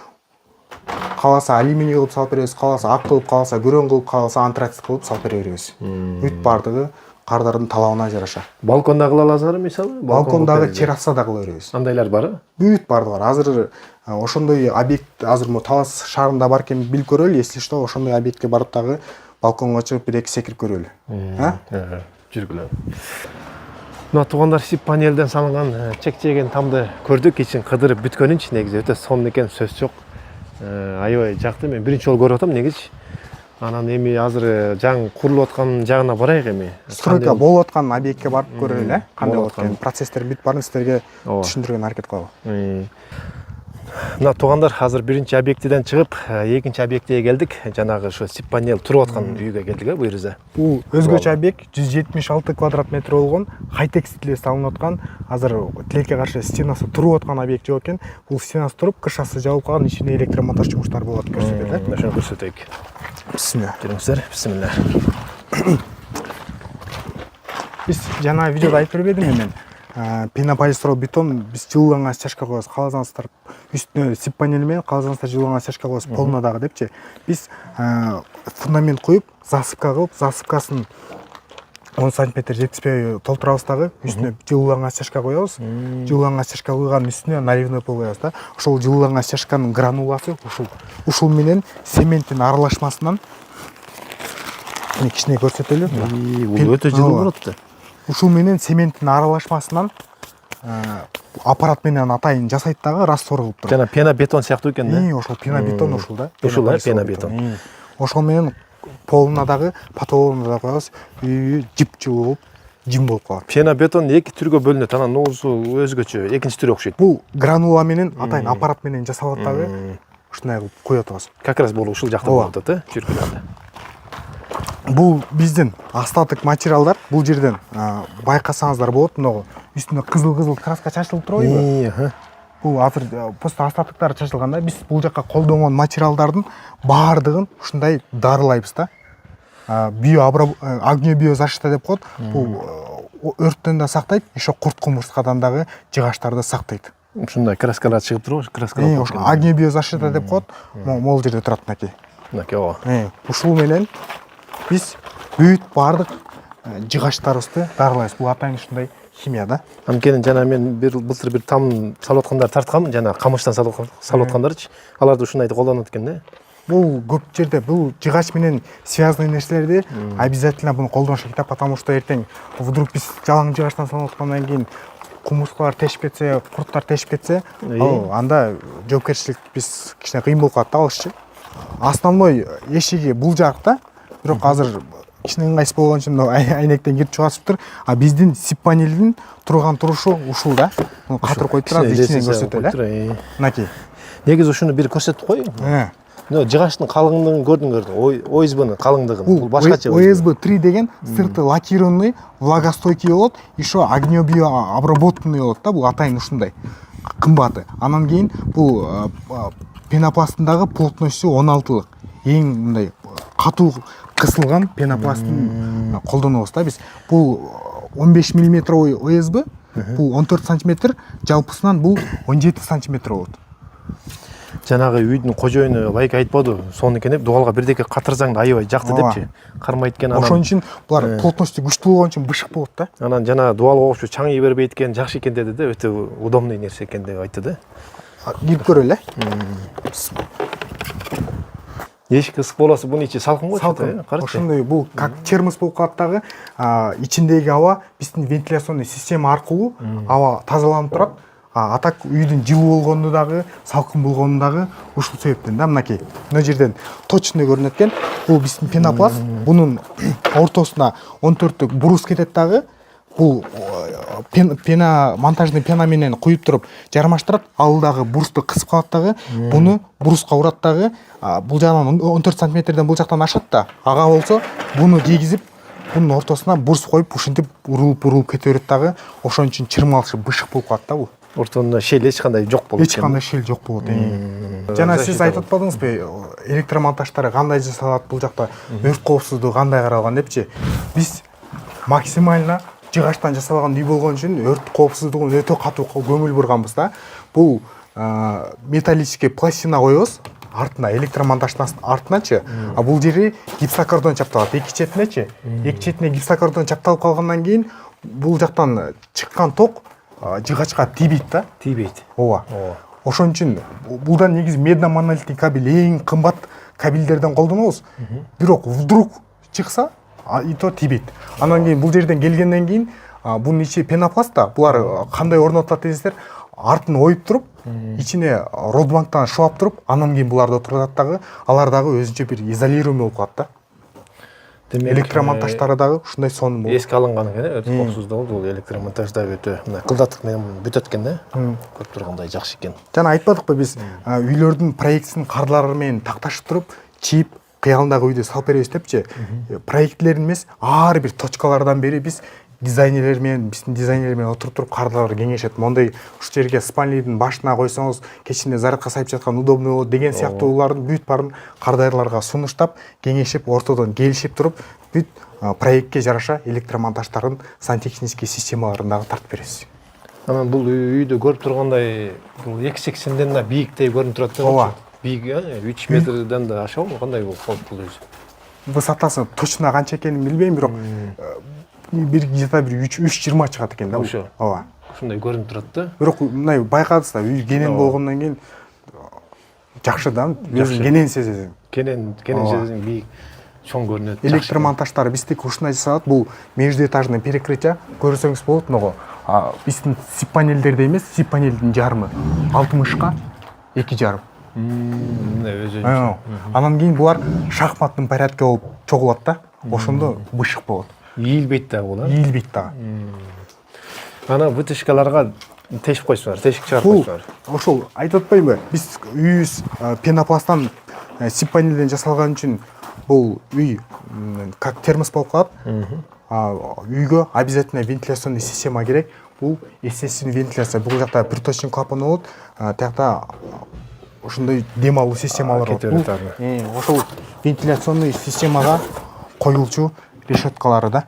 Каласа алюминий кылып салып беребиз, каласа ак кылып, каласа күрөң кылып, каласа антрацит кылып салып бере беребиз. Бүт бардыгы кардардын талабына жараша. Балконда кыла аласызбы мисалы? Балкондагы террасада кыла беребиз. Андайлар барбы? Бүт бардыгы бар. Азыр ошондой объект азыр мо Талас шаарында бар экен, билип көрөлү, если что, ошондой объектке барып дагы балконго чыгып бир-эки секирип көрөлү. Жүргүлө. Мына туугандар сип панелден салынган чек-чеген тамды көрдүк, ичин кыдырып бүткөнүнчү, негизи өтө сонун экен, сөз жок. Аябай жакты. Мен биринчи жолу көрүп атам, негизи. Анан эми азыр жаңы курулуп аткан жагына барайык эми. Стройка болуп аткан объектке барып көрөлү, кандай болуп аткан процесстер бүт баарын сиздерге түшүндүргөнгө аракет кылалы. Мына туугандар, азыр биринчи объектиден чыгып, экинчи объектиге келдик. Жанагы ушу сип панел туруп аткан үйгө келдик, бул жерде. Бул өзгөчө объект 176 квадрат метр болгон, хай-тек стилде салынып аткан, азыр тилекке каршы стенасы туруп аткан объект жок экен. Бул стенасы туруп, крышасы жабылып калган, ичинде электромонтаж жумуштары болот көрсөтөт. Ошону көрсөтөйүк. Бисмилля. Жүрүңүздөр, бисмилля. Биз жана видеодо айтып бербедимби мен? Пенополистирол бетон биз жылууланган стяжка коебуз. Кааласаңыздар үстүнө сип панели менен, кааласаңыздар жылууланган стяжка коебуз полуна дагы депчи. Биз фундамент коюп, засыпка кылып, засыпкасын 10 сантиметр жетиспей толтурабыз дагы, үстүнө жылууланган стяжка коебуз. Жылууланган стяжка койганын үстүнө наливной пол коебуз да. Ошол жылууланган стяжканын грануласы ушул менен цементтин аралашмасынан кичине көрсөтөлү. Бул өтө жылуу болот да. Ушул менен цементтин аралашмасынан аппарат менен атайын жасайт дагы раствор кылып туруп. Жана пена бетон сыяктуу экен да. Ошол пена бетон ушул да. Ушул пена бетон. Ошол менен полуна дагы, потолуна да коебуз. Үй жып-жылуу болуп, жим болуп калат. Пена бетон эки түргө бөлүнөт, анан нугусу өзгөчө, экинчи түрү окшойт. Бул гранула менен атайын аппарат менен жасалат дагы. Ушундай кылып коюп атабыз. Как раз бул ушул жакта болуп атат, жүргүлөрдө. Бул биздин остаток материалдар. Бул жерден байкасаңыздар болот, мына үстүнө кызыл краска чачылып турбайбы? Бул азыр просто остатоктор чачылганда биз бул жакка колдонгон материалдардын баардыгын ушундай дарылайбыз да. Огнебиозащита деп коет. Бул өрттөн да сактайт, еще курт кумурскадан дагы жыгачтарды сактайт. Ушундай краскалар чыгып турбу, краскалар. Ошо огнебиозащита деп коет. Могул жерде турат мынакей. Мынакей ооба. Ушул менен биз бүт баардык жыгачтарыбызды дарылайбыз. Бул атайын ушундай химия да. Анткени жана мен былтыр бир там салып аткандар тарткам, жана камыштан салып аткандарчы. Аларды ушундайды колдонот экен да. Бул көп жерде бул жыгач менен связанный нерселерди обязательно буну колдонуш керек, потому что эртең вдруг биз жалаң жыгачтан салып аткандан кийин кумурскалар тешип кетсе, курттар тешип кетсе, анда жоопкерчилик биз кичине кыйын болуп калат да алышчы. Основной эшиги бул жакта, бирок азыр кичине ыңгайсыз болгон үчүн айнектен кирип чыгасыптыр. А биздин сип панелдин турган турушу ушул да. Муну катыр коюп турабыз, ичинен көрсөтөлү. Мынакей. Негизи ушуну бир көрсөтүп коеюн. Жыгачтын калыңдыгын көрдүңөр, ОСБнын калыңдыгын. Бул башкача. ОСБ 3 деген сырты лакированный, влагостойкий болот, еще огнебиообработанный болот да, бул атайын ушундай кымбаты. Анан кийин бул пенопластындагы плотностью 16лык. Эң мындай катуу кысылган пенопластын колдонобуз да биз. Бул 15 мм ОСБ Бул 14 сантиметр, жалпысынан бул 17 сантиметр болот. Жанагы үйдүн кожоюну лайк айтпады. Сонукен деп дуалга бирдеке катырсаң да аябай жакты депчи. Кармайт экен анан. Ошон үчүн булар плотносту күчтүү болгон үчүн бышык болот да. Анан жана дуалга окшо чаңый бербейт экен, жакшы экен деди да, өтө удобный нерсе экен деп айтты да. Кирип көрөлү. Эшик ысык болосу, бунун ичи салкын го. Салкын. Ошондой бул как термос болуп калат дагы, ичиндеги аба биздин вентиляционный система аркылуу аба тазаланып турат. А так үйдүн жылуу болгону дагы, салкын болгону дагы ушул себептен да. Мынакей мына жерден точно көрүнөт экен. Бул биздин пенопласт. Бунун ортосуна 14 брус кетет дагы. Бул пена монтажный пена менен куюп туруп жармаштырат. Ал дагы брусту кысып калат дагы. Буну бруска урат дагы. Бул жагынан 14 сантиметрден бул жактан ашат да. Ага болсо буну кийгизип bunun ортосуна бурс коюп ушинтип урулуп кете берет дагы. Ошон үчүн чырмалышы бышык болуп калат да бул. Ортонда шел эч кандай жок болот. Эч кандай шел жок болот. Жана сиз айтып атпадыңызбы, электромонтаждары кандай жасалат, бул жакта өрт коопсуздугу кандай каралган депчи. Биз максимально жыгачтан жасалган үй болгон үчүн өрт коопсуздугун өтө катуу көңүл бурганбыз да. Бул металлический пластина коебуз. Артына электромонтаждын артыначы, а бул жери гипсокартон чапталат. Эки четинечи, эки четине гипсокартон чапталып калгандан кийин бул жактан чыккан ток жыгачка тийбейт да. Тийбейт. Ооба. Ошон үчүн булдан негизи медно-монолитный кабель эң кымбат кабелдерден колдонобуз. Бирок вдруг чыкса, и то тийбейт. Андан кийин бул жерден келгенден кийин бунун ичи пенопласт да. Булар кандай орнотулат десеңиздер, артын оюп туруп, ичине родбанктан шылап туруп, андан кийин буларды турат дагы, алар дагы өзүнчө бир изолируемый болуп калат да. Электромонтаждары дагы ушундай сонун болот. Эске алынган экен, өтө коопсуздугу бул электромонтажда өтө мына кылдаттык менен бүтөт экен да. Көрүп тургандай жакшы экен. Жана айтпадыкпы биз үйлөрдүн проектисин кардарлары менен такташып туруп, чип кыялындагы үйдө салып беребиз депчи. Проектлерин эмес, ар бир точкалардан бери биз дизайнерлер менен, биздин дизайнерлер менен отуруп туруп кардарлар кеңешет. Мондай ушу жерге спальныйдын башына койсоңуз, кечинде зарядка сайып жаткан удобный болот деген сыяктуулардын бүт баарын кардарларга сунуштап, кеңешип, ортодон келишип туруп, бүт проектке жараша электромонтаждардын сантехнический системаларын дагы тартып беребиз. Анан бул үйдө көрүп тургандай, бул 2,80ден да бийиктей көрүнүп турат да. Ооба. Бийик, 3 метрден да ашабы, кандай болуп калат бул өзү? Высотасы точно канча экенин билбейм, бирок бир где-то бир 3,20 чыгат экен да. Ошо. Ооба. Ушундай көрүнүп турат да. Бирок мындай байкадыңыз да, үй кенен болгондон кийин жакшы да, өзүң кенен сезесиң. Кенен сезесиң, бийик, чоң көрүнөт. Электромонтаждары биздики ушундай жасалат. Бул междуэтажный перекрытие, көрсөңүз болот, могу. Биздин сип панелдерде эмес, сип панелдин жарымы 60ка 2,5. Мына өзүнчө. Анан кийин булар шахматтын порядке болуп чогулат да. Ошондо бышык болот. Ийилбейт да бул, Ийилбейт да. Ана вытяжкаларга тешип койсуңар, тешик чыгарып Бул койсуңар. ошол айтып атпаймынбы? Биз үйүбүз пенопласттан сип панелден жасалган үчүн бул үй как термос болуп калат. Үйгө обязательно вентиляционный система керек. Бул естественный вентиляция. Бул жакта приточный клапан болот. Тиякта ошондой дем алуу системалар болот. Ошол вентиляционный системага коюлчу решеткалары да.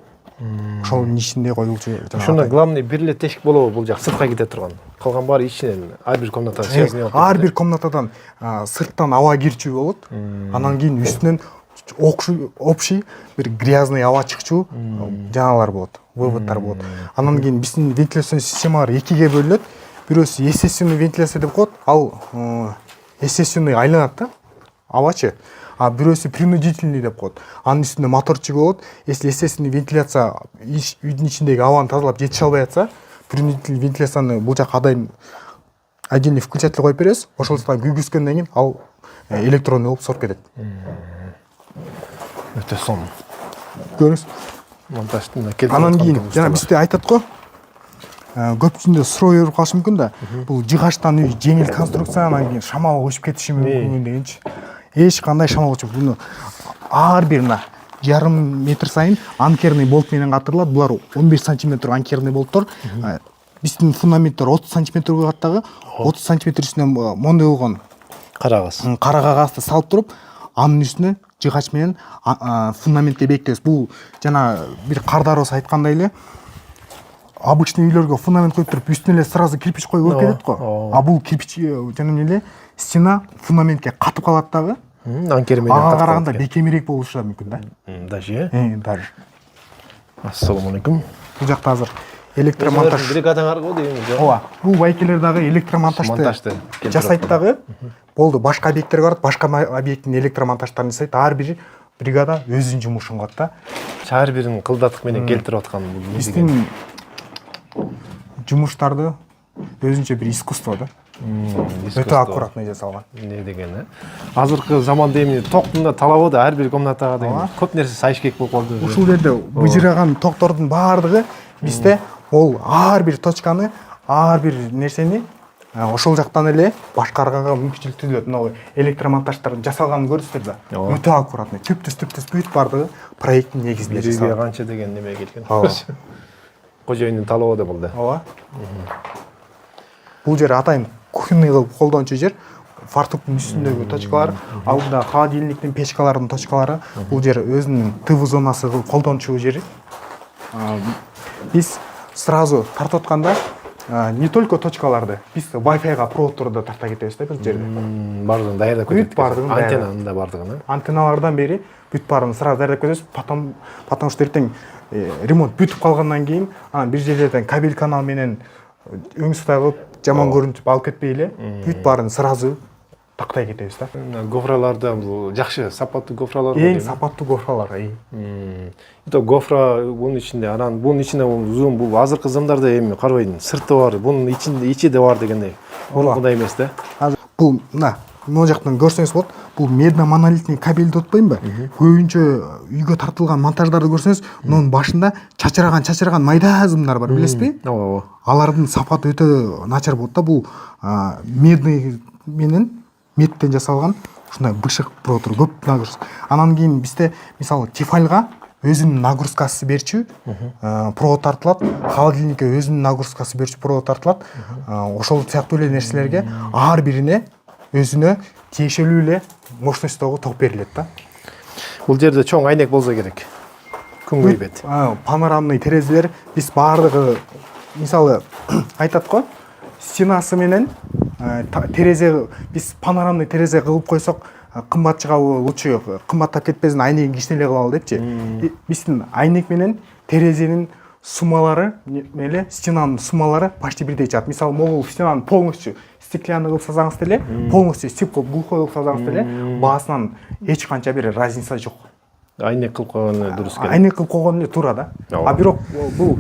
Ошонун ичинде коюлчу. Ушунда главный бир эле тешик болобу бул жак сыртка кете турган. Калган баары ичинен ар бир комнатада связной болот. Ар бир комнатадан сырттан аба кирчү болот. Анан кийин үстүнөн общий бир грязный аба чыкчу жаналар болот, выводтар болот. Анан кийин биздин вентиляционный системалар экиге бөлүнөт. Бирөөсү естественный вентиляция деп коет. Ал естественный айланат да, абачы. А бирөөсү принудительный деп коет. Анын үстүндө моторчук болот. Если естественный вентиляция үйдүн ичиндеги абаны тазалап жетише албай атса, принудительный вентиляцияны бул жака отдельный включатель коюп беребиз. Ошолтан күйгүзгөндөн кийин ал электронный болуп соруп кетет. Өтө сонун. Көрүңүз. Монтаждын да келип. Анан кийин жана бизде айтат го, көпчүлүктө суроо берип калышы мүмкүн да. Бул жыгачтан үй жеңил конструкция, анан кийин шамал көчүп кетиши мүмкүн дегенчи. Эч кандай шамал көчүп, буну ар бир жарым метр сайын анкерный болт менен катырылат. Булар 11 сантиметр анкерный болттор. Биздин фундаменттер 30 сантиметр болот дагы. 30 сантиметр үстүнө мондой болгон кара кагазды салып туруп, анын үстүнө жыгач менен фундаментти бекитебиз. Бул жана бир кардарыбыз айткандай эле, обычный үйлөргө фундамент коюп туруп үстүнө эле сразу кирпич коюп өркөтөт го. А бул кирпич жана эле стена фундаментке катып калат дагы. Анкер менен Ага караганда бекемирээк болушу да мүмкүн да. Даже Даже. Ассаламу алейкум. Бул жакта азыр электромонтаж. Бригадаңар го дейм. Ооба. Бул байкелер дагы электромонтажды жасайт дагы. Болду, башка объекттерге барат, башка объекттин электромонтаждарын жасайт. Ар бир бригада өзүнүн жумушун кылат да. Ар бирин кылдатык менен келтирип аткан бул не деген? Биздин жумуштарды өзүнчө бир искусство да. Өтө аккуратный жасалган. Не деген, азыркы заманда эми токтун да талабы да ар бир комнатага деген көп нерсе сайышкек болуп калды. Ушул жерде быжыраган токтордун баардыгы бизде ол ар бир точканы, ар бир нерсени ошол жактан эле башкарганга мүмкүнчүлүк түзүлөт. Мына электромонтаждардын жасалганын көрүсүздөр да. Өтө аккуратный, түптүс бүт баардыгы проекттин негизинде жасалган. Канча деген неме келген. Кожоюндун талабы да бул да. Ооба. Бул жер атайын кухонный кылып колдончу жер. Фартуктун үстүндөгү точкалар, ал да холодильниктин печкаларынын точкалары. Бул жер өзүнүн ТВ зонасы кылып колдончу жери. Биз сразу тартып атканда не только точкаларды, биз Wi-Fi'га проводторду тарта кетебиз да бул жерде. Бардыгын даярдап кетет. Антеннанын да бардыгын. Антенналардан бери бүт баарын сразу даярдап кетебиз. Потому что эртең ремонт бүтүп калгандан кийин бир жерлерден кабель канал менен өң сытай кылып жаман көрүнүп алып кетпей эле бүт баарын сразу тактай кетебиз да. Гофраларда бул жакшы сапаттуу гофралар. Эң сапаттуу гофралар. Это гофра бунун ичинде, анан бунун ичинде зум бул азыркы зымдарда эми карабайдын сырты бар, бунун ичи да бар дегендей. Мындай эмес да. Бул мына могу жактан көрсөңүз болот. Бул медно-монолитный кабелди отпоймбу? Көбүнчө үйгө тартылган монтаждарды көрсөңүз, мунун башында чачыраган майда зымдар бар, билесизби? Ооба. Алардын сапаты өтө начар болот да. Бул медный менен медтен жасалган ушундай бышык проводтор көп нагрузка. Анан кийин бизде мисалы тефальга өзүнүн нагрузкасы берчү провод тартылат, холодильникке өзүнүн нагрузкасы берчү провод тартылат. Ошол сыяктуу эле нерселерге ар бирине өзүнө тиешелүү эле мощностьтогу ток берилет да. Бул жерде чоң айнек болсо керек. Күн көйбөт. Панорамный терезелер биз баардыгы мисалы айтат го, стенасы менен терезе биз панорамный терезе кылып койсок кымбат чыгабы, лучше кымбаттап кетпесин, айнегин кичинеле кылалы депчи. Биздин айнек менен терезенин суммалары эле стенанын суммалары почти бирдей чыгат. Мисалы могул стенаны полностью стеклянный кылып сазаңыз деле, полностью стекло глухой кылып сазаңыз деле, баасынан эч канча бир разница жок. Айнек кылып койгону дурус керек. Айнек кылып койгону эле туура да. Бирок бул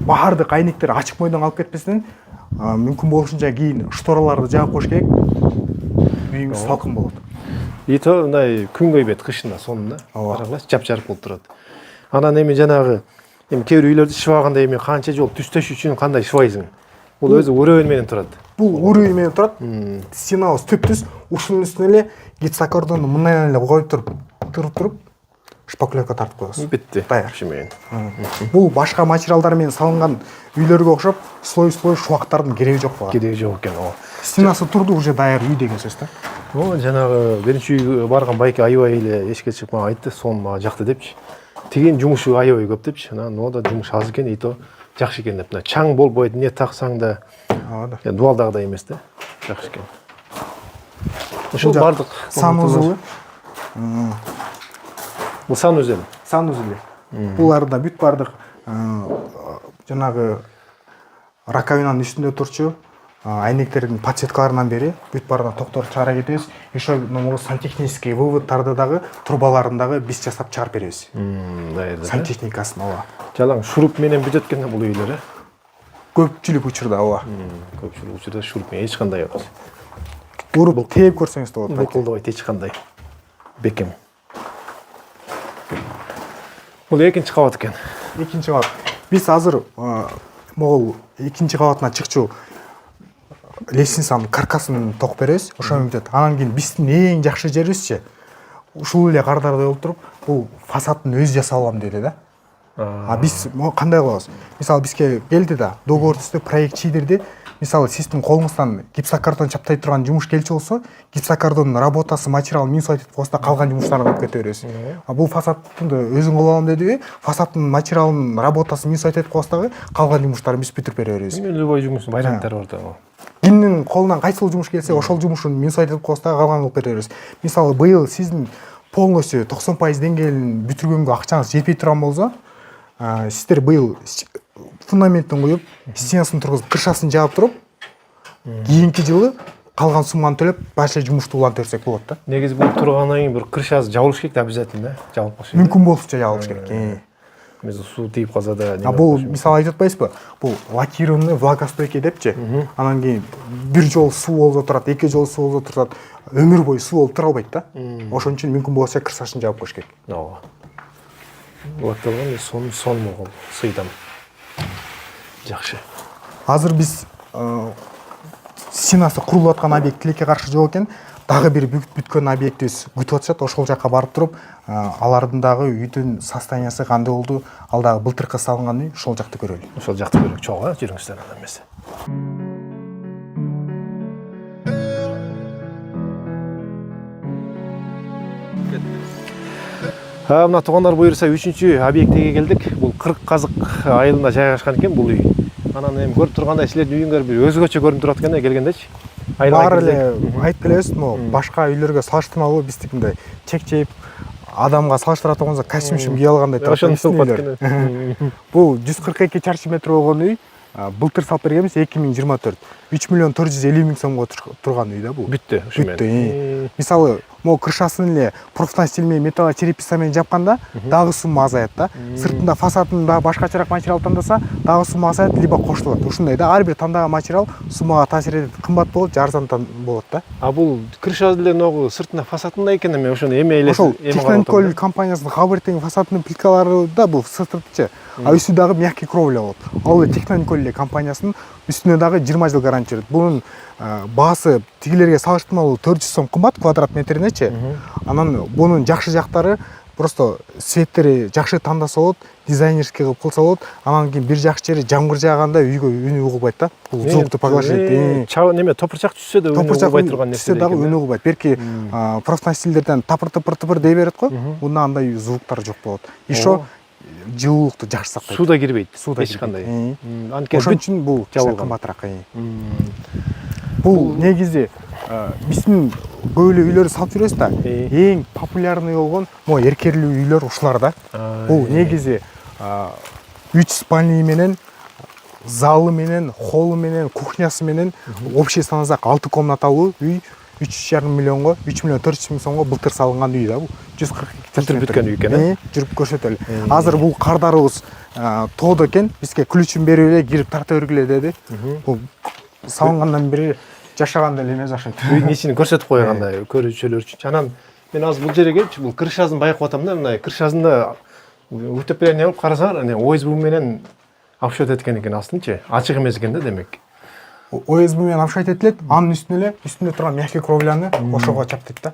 баардык айнектер ачык мойдон калып кетпесин, мүмкүн болушунча кийин штораларды жаап коюш керек. Үйүңүз салкын болот. Ито мындай күн көйбөт кышында сонунда. Карагылачы, жапжарык болуп турат. Анан эми жанагы кээ бир үйлөрдү шыбаганда эми канча жол түстөш үчүн кандай шыбайсың? Бул өзү уровень менен турат. Бул уровень менен турат. Стенабыз түптүз, ушунун үстүнө эле гипсокартонду мындай эле коюп туруп шпаклевка тартып коебуз. Битти. Даяр. Шимеген. Бул башка материалдар менен салынган үйлөргө окшоп, слой шубактардын кереги жок буга. Кереги жок экен. Стенасы турду, уже даяр үй деген сөз да. Жанагы биринчи үйгө барган байке аябай эле эшикке чыгып мага айтты, сон мага жакты депчи. Тигин жумушу аябай көп депчи. Нода жумуш аз экен, ито жакшы экен деп. Чаң болбойт, не таксаң да. Дуалдагыдай эмес да. Жакшы экен. Ушул бардык санузулы. Бул санузел. Санузел. Буларда бүт бардык жанагы раковинанын үстүндө турчу айнектердин подсветкаларынан бери бүт баарына токторду чыгара кетебиз. Еще сантехнический выводтарды дагы, трубаларын дагы биз жасап чыгарып беребиз. Дайыр. Сантехникасын ооба. Жалаң шуруп менен бүтөт экен бул үйлөр, Көпчүлүк учурда ооба. Көпчүлүк учурда шуруп менен эч кандай эмес. Уруп тээп көрсөңүз да болот. Букулдабайт эч кандай. Бекем. Бул экинчи кабат экен. Экинчи кабат. Биз азыр могул экинчи кабатына чыкчу лестницанын каркасын ток беребиз. Ошону бүтөт. Анан кийин биздин эң жакшы жерибизчи ушул эле кардарда болуп туруп, бул фасадтын өзү жасалган деди да. Биз кандай кылабыз? Мисалы бизге келди да, договор түздү, проект чийдирди. мисалы сиздин колуңуздан гипсокартон чаптай турган жумуш келчү болсо, гипсокартондун работасы, материалын минус айтып койсо калган жумуштарды кылып кете беребиз. А бул фасадты өзүң кыла алам дедиби, фасадтын материалынын работасы минус айтып койсо дагы калган жумуштарды биз бүтүрүп бере беребиз. Любой жумуштун варианттары бар да. Кимдин колунан кайсыл жумуш келсе, ошол жумушун минус айтып койсо дагы калган кылып бере беребиз. Мисалы быйыл сиздин полностью 90% деңгээлин бүтүргөнгө акчаңыз жетпей турган болсо, сиздер быйыл фундаменттин куюп, стенасын тургузуп, крышасын жаап туруп, кийинки жылы калган сумманы төлөп, башка жумушту улантып берсек болот да. Негизи бул тургандан кийин бир крышасы жабылыш керек да, обязательно, жабылып калыш керек. Мүмкүн болушунча жабылыш керек. Мисалы суу тийип калса да. Бул мисалы айтып атпайсызбы? Бул лакированный влагостойкий депчи. Анан кийин бир жолу суу болуп турат, эки жолу суу болуп турат, өмүр бою суу болуп тура албайт да. Ошон үчүн мүмкүн болсо крышасын жаап коюш керек. Ооба. Лакталган сон болгон сыйдам. Жакшы. Азыр биз стенасы курулуп аткан объект тилекке каршы жок экен. Дагы бир бүткөн объектибиз күтүп атышат. Ошол жака барып туруп, алардын дагы үйдүн состояниясы кандай болду, ал дагы былтыркы салынган үй, ошол жакты көрөлү. Ошол жакты көрөлүк. Чогуу жүрүңүздөр анда эмесе. Мына туугандар буюрса 3-чү объектиге келдик. Бул 40 казык айылында жайгашкан экен бул үй. Анан эми көрүп тургандай силердин үйүңөр бир өзгөчө көрүнүп турат экен келгендечи. Баары эле айтып келебиз, башка үйлөргө салыштырмалуу биздикинде чек-чейип, адамга салыштыра турганда костюм кие алгандай турат. Бул 142 чарчы метр болгон үй, былтыр салып бергенбиз 2024. 3 миллион 450 миң сомго турган үй да бул. Бүттү ушу менен. Мисалы, могу крышасын эле профнастил менен металлочерепица менен жапканда дагы сумма азаят да. Сыртында фасадын дагы башкачараак материал тандаса, дагы сумма азаят, либо кошулат. Ушундай да, ар бир тандаган материал суммага таасир этет, кымбат болот, арзан болот да. А бул крыша деле ногу сыртында фасадында экен, эми ошону эме эле ошол Технониколь компаниясынын Хабертин фасадынын плиткалары да бул сыртычы. А үстү дагы мягкий кровля болот. Ал Технониколь компаниясынын үстүнө дагы 20 жыл гарантия берет. Бунун баасы тигилерге салыштырмалуу 400 сом кымбат квадрат метринечи. Анан бунун жакшы жактары просто светтери жакшы тандаса болот, дизайнерский кылып кылса болот. Анан кийин бир жакшы жери жамгыр жааганда үйгө үнү угулбайт да. Бул звукту поглощает. Неме топурчак түшсө да үнү угулбай турган нерсе. Түшсө дагы үнү угулбайт. Берки профнастилдерден тапыр берет го. Бунда андай звуктар жок болот. Ишо жылуулукту жакшы сактайт. Суу да кирбейт. Эч кандай. Ошон Ошон үчүн бул кымбатыраак. Бул негизи биздин көп эле үйлөрдү салып жүрөбүз да. Эң популярный болгон могу эркерлүү үйлөр ушулар да. Бул негизи 3 спальный менен, залы менен, холлу менен, кухнясы менен общий санасак 6 комнаталуу үй 3,5 миллионго, 3 миллион 400 миң сомго былтыр салынган үй да бул. 142 бүткөн үй экен. Жүрүп көрсөтөлү. Азыр бул кардарыбыз тоодо экен. Бизге ключун берип эле кирип тарта бергиле деди. Бул салынгандан бери жашаганда эле эмес жашайт. Үйдүн ичин көрсөтүп койгандай көрүүчүлөр үчүн. Анан мен азыр бул жерге келипчи, бул крышасын байкап атам да, мындай крышасында утепление кылып карасаңар, ОСБ менен обшот эткен экен астынчы. Ачык эмес экен да демек. ОСБ менен обшот этилет, анын үстүндө турган мягкий кровляны ошого чаптайт да.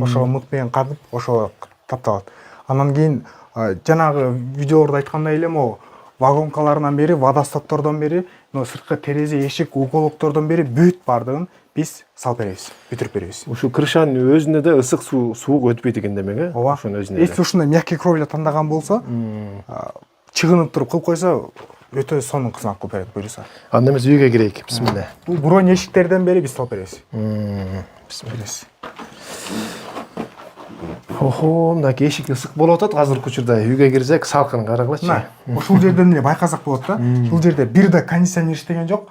Ошого мык менен кадып, ошого тапталат. Анан кийин жанагы видеолордо айткандай эле могу вагонкаларынан бери, водостоктордон бери, сырткы терезе, эшик, уголоктордон бери бүт бардыгын биз салып беребиз, бүтүрүп беребиз. Ушу крышанын өзүнө да ысык суук өтпөйт экен демек, э? Ооба. Ошонун өзүнө. Если ушундай мягкий кровля тандаган болсо, чыгынып туруп кылып койсо, өтө сонун кызмат кылып берет буюрса. Анда эмес үйгө кирейик. Бисмилла. Бул бронь эшиктерден бери биз салып беребиз. Бисмилла. Охо, мынакей эшик ысык болуп атат азыркы учурда. Үйгө кирсек салкын карагылачы. Ушул жерден эле байкасак болот да. Бул жерде бир да кондиционер иштеген жок.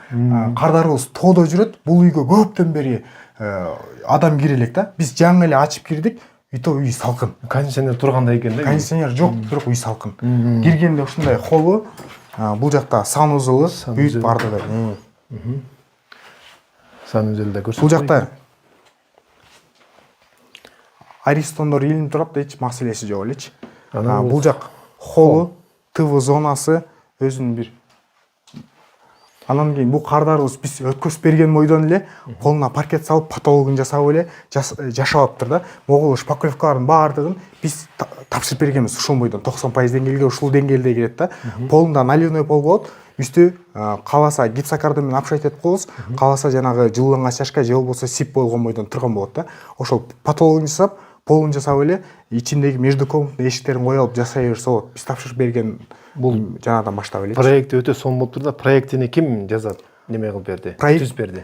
Кардарыбыз тоодо жүрөт. Бул үйгө көптөн бери адам кире элек да. Биз жаңы эле ачып кирдик. Үйтө үй салкын. Кондиционер тургандай экен да. Кондиционер жок, бирок үй салкын. Киргенде ушундай холу, бул жакта санузулу, бүт бардыгы. Санузелде көрсөтүп. Бул жакта Аристондор илинип турат да, эч маселеси жок элечи. Бул жак холу, ТВ зонасы өзүнүн бир. Анан кийин бул кардарыбыз биз өткөзүп берген бойдон эле колуна паркет салып, потологун жасап эле жашап аптыр да. Могул шпаклевкалардын баардыгын биз тапшырып бергенбиз ушул бойдон 90% деңгээлге ушул деңгээлде келет да. Полунда наливной пол болот. үстү кааласа гипсокартон менен обшать этип коебуз, кааласа жанагы жылууланган стяжка же болбосо сип болгон бойдон турган болот да. Ошол потологун жасап, полун жасап эле ичиндеги междукомнатный эшиктерин кое алып жасай берсе болот. Биз тапшырып берген бул жанадан баштап эле. Проект өтө сонун болуп тур да. Проектини ким жазат? Неме кылып берди? Түзүп берди.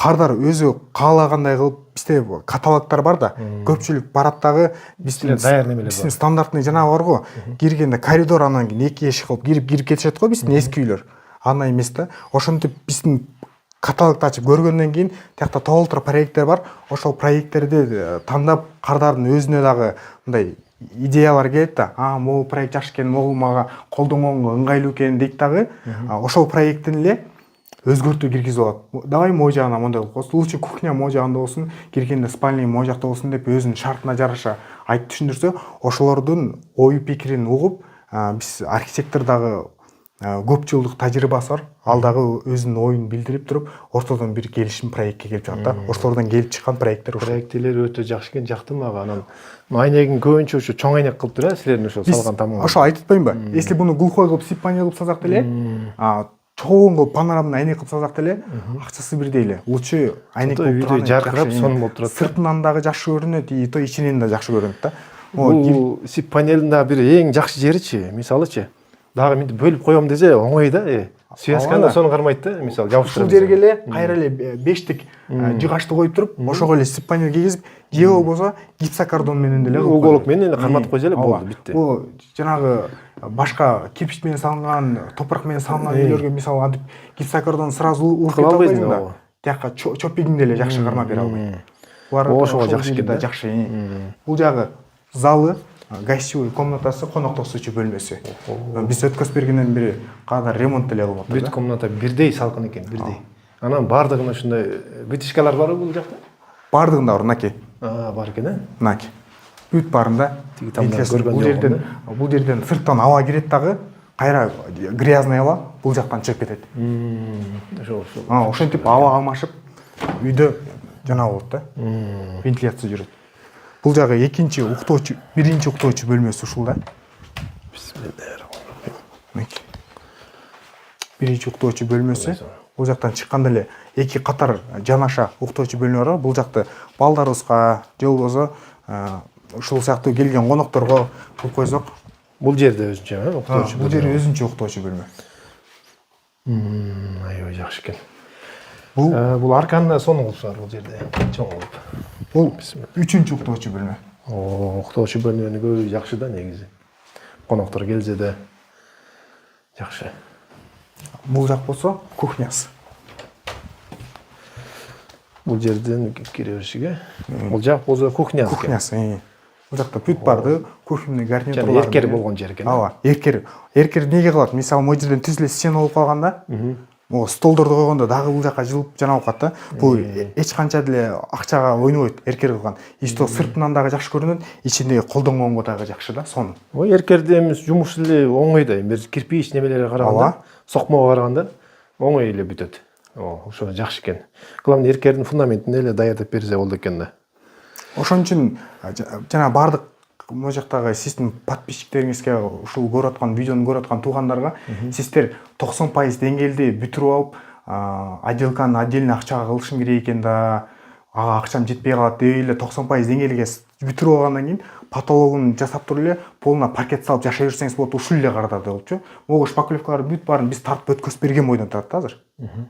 Кардар өзү каалагандай кылып, бизде каталогдор бар да. Көпчүлүк барат дагы биздин даяр немелер бар. Стандартный жанагы бар го. Киргенде коридор анан кийин 2 эшик кылып кирип кетишет го биздин эски үйлөр. Андай эмес да. Ошентип биздин каталогду ачып көргөндөн кийин тиякта толтура проекттер бар. Ошол проекттерди тандап кардардын өзүнө дагы мындай идеялар келет да. Могу проект жакшы экен, могу мага колдонгонго ыңгайлуу экен дейт дагы. Ошол проекттин эле өзгөртүү киргизип алат. Давай могу жагына мондай кылып коебуз. Лучше кухня могу жагында болсун, киргенде спальня могу жакта болсун деп өзүнүн шартына жараша айтып түшүндүрсө, ошолордун ой пикирин угуп, биз архитектор дагы көп жылдык тажрыйбасы бар. Ал дагы өзүнүн оюн билдирип туруп, ортодон бир келишим проектке келип жатат да. Ошолордон келип чыккан проекттер ошол. Проекттер өтө жакшы экен, жактым мага. Анан айнегин көбүнчө ушу чоң айнек кылып тур, силердин ошо салган тамагы. Ошо айтып атпаймынбы? Если буну глухой кылып сип панель кылып салсак деле, чоң кылып панорамный айнек кылып салсак деле, акчасы бирдей эле. Лучше айнек кылып турган жаркырап сонун болуп турат. Сыртынан дагы жакшы көрүнөт, и то ичинен да жакшы көрүнөт да. Бул сип панелдин дагы бир эң жакшы жеричи, мисалычы, дагы мынтип бөлүп коем десе оңой да. Связканы сону кармайт да, мисалы жабыштырып. Ушул жерге эле кайра эле бештик жыгачты коюп туруп, ошого эле сип панель кийгизип, же болбосо гипсокартон менен деле кылып уголок менен эле карматып койсо эле болду, битти. Бул жанагы башка кирпич менен салынган, топурак менен салынган үйлөргө мисалы антип гипсокартон сразу уркуп албайсың да. Тияка чопигиңди эле жакшы кармап бере албайсың. Булар ошого жакшы экен да. Жакшы. Бул жагы залы, гостевой комнатасы, коноктосуучу бөлмөсү. Биз өткөзүп бергенден бери кадар ремонт деле кылып атат. Бүт комната бирдей салкын экен, бирдей. Анан бардыгына ушундай вытяжкалар барбы бул жакта? Бардыгында бар, мынакей. Бар экен, Мынакей. Бүт барында. Бул жерден сырттан аба кирет дагы, кайра грязный аба бул жактан чыгып кетет. Ошол. Ошентип аба алмашып үйдө жана болот да. Вентиляция жүрөт. Бул жагы экинчи уктоочу, биринчи уктоочу бөлмөсү ушул да. Бисмиллахиррахманиррахим. Биринчи уктоочу бөлмөсү. Бул жактан чыкканда эле эки катар жанаша уктоочу бөлмө бар. Бул жакты балдарыбызга, же болбосо ушул сыяктуу келген конокторго кылып койсок. Бул жерде өзүнчө уктоочу. Бул жер өзүнчө уктоочу бөлмө. Аябай жакшы экен. Бул арканы сонун кылыпсыңар бул жерде. Чоң кылып. Бул үчүнчү уктоочу бөлмө. Уктоочу бөлмөнү көбү жакшы да негизи. Коноктор келсе да жакшы. Бул жак болсо кухнясы. Бул жерден кире беришиге. Бул жак болсо кухнясы. Кухнясы. Бул жакта бүт барды, кухонный гарнитурлар. Эркер болгон жер экен. Ооба, эркер. Эркер эмнеге кылат? Мисалы, могу жерден түз эле стена болуп калганда, могу столдорду койгондо дагы бул жака жылып жана болуп калат да. Бул эч канча деле акчага ойнобойт, эркер кылган. Исто сыртынан дагы жакшы көрүнөт, ичиндеги колдонгонго дагы жакшы да, сонун. Ой, эркерде эмес жумуш эле оңой да. Бир кирпич немелерге караганда, сокмого караганда оңой эле бүтөт. Ошо жакшы экен. Главный эркердин фундаментин эле даярдап берсе болду экен да. Ошон үчүн жана бардык могу жактагы сиздин подписчиктериңизге, ушул көрүп аткан видеону көрүп аткан туугандарга сиздер 90% деңгээлди бүтүрүп алып, отделканы отдельно акчага кылышым керек экен да, ага акчам жетпей калат деп эле 90% деңгээлге бүтүрүп алгандан кийин потологун жасап туруп эле полна паркет салып жашай берсеңиз болот, ушул эле карата болчу. Могу шпаклевкалар бүт баарын биз тартып өткөзүп берген бойдон турат азыр.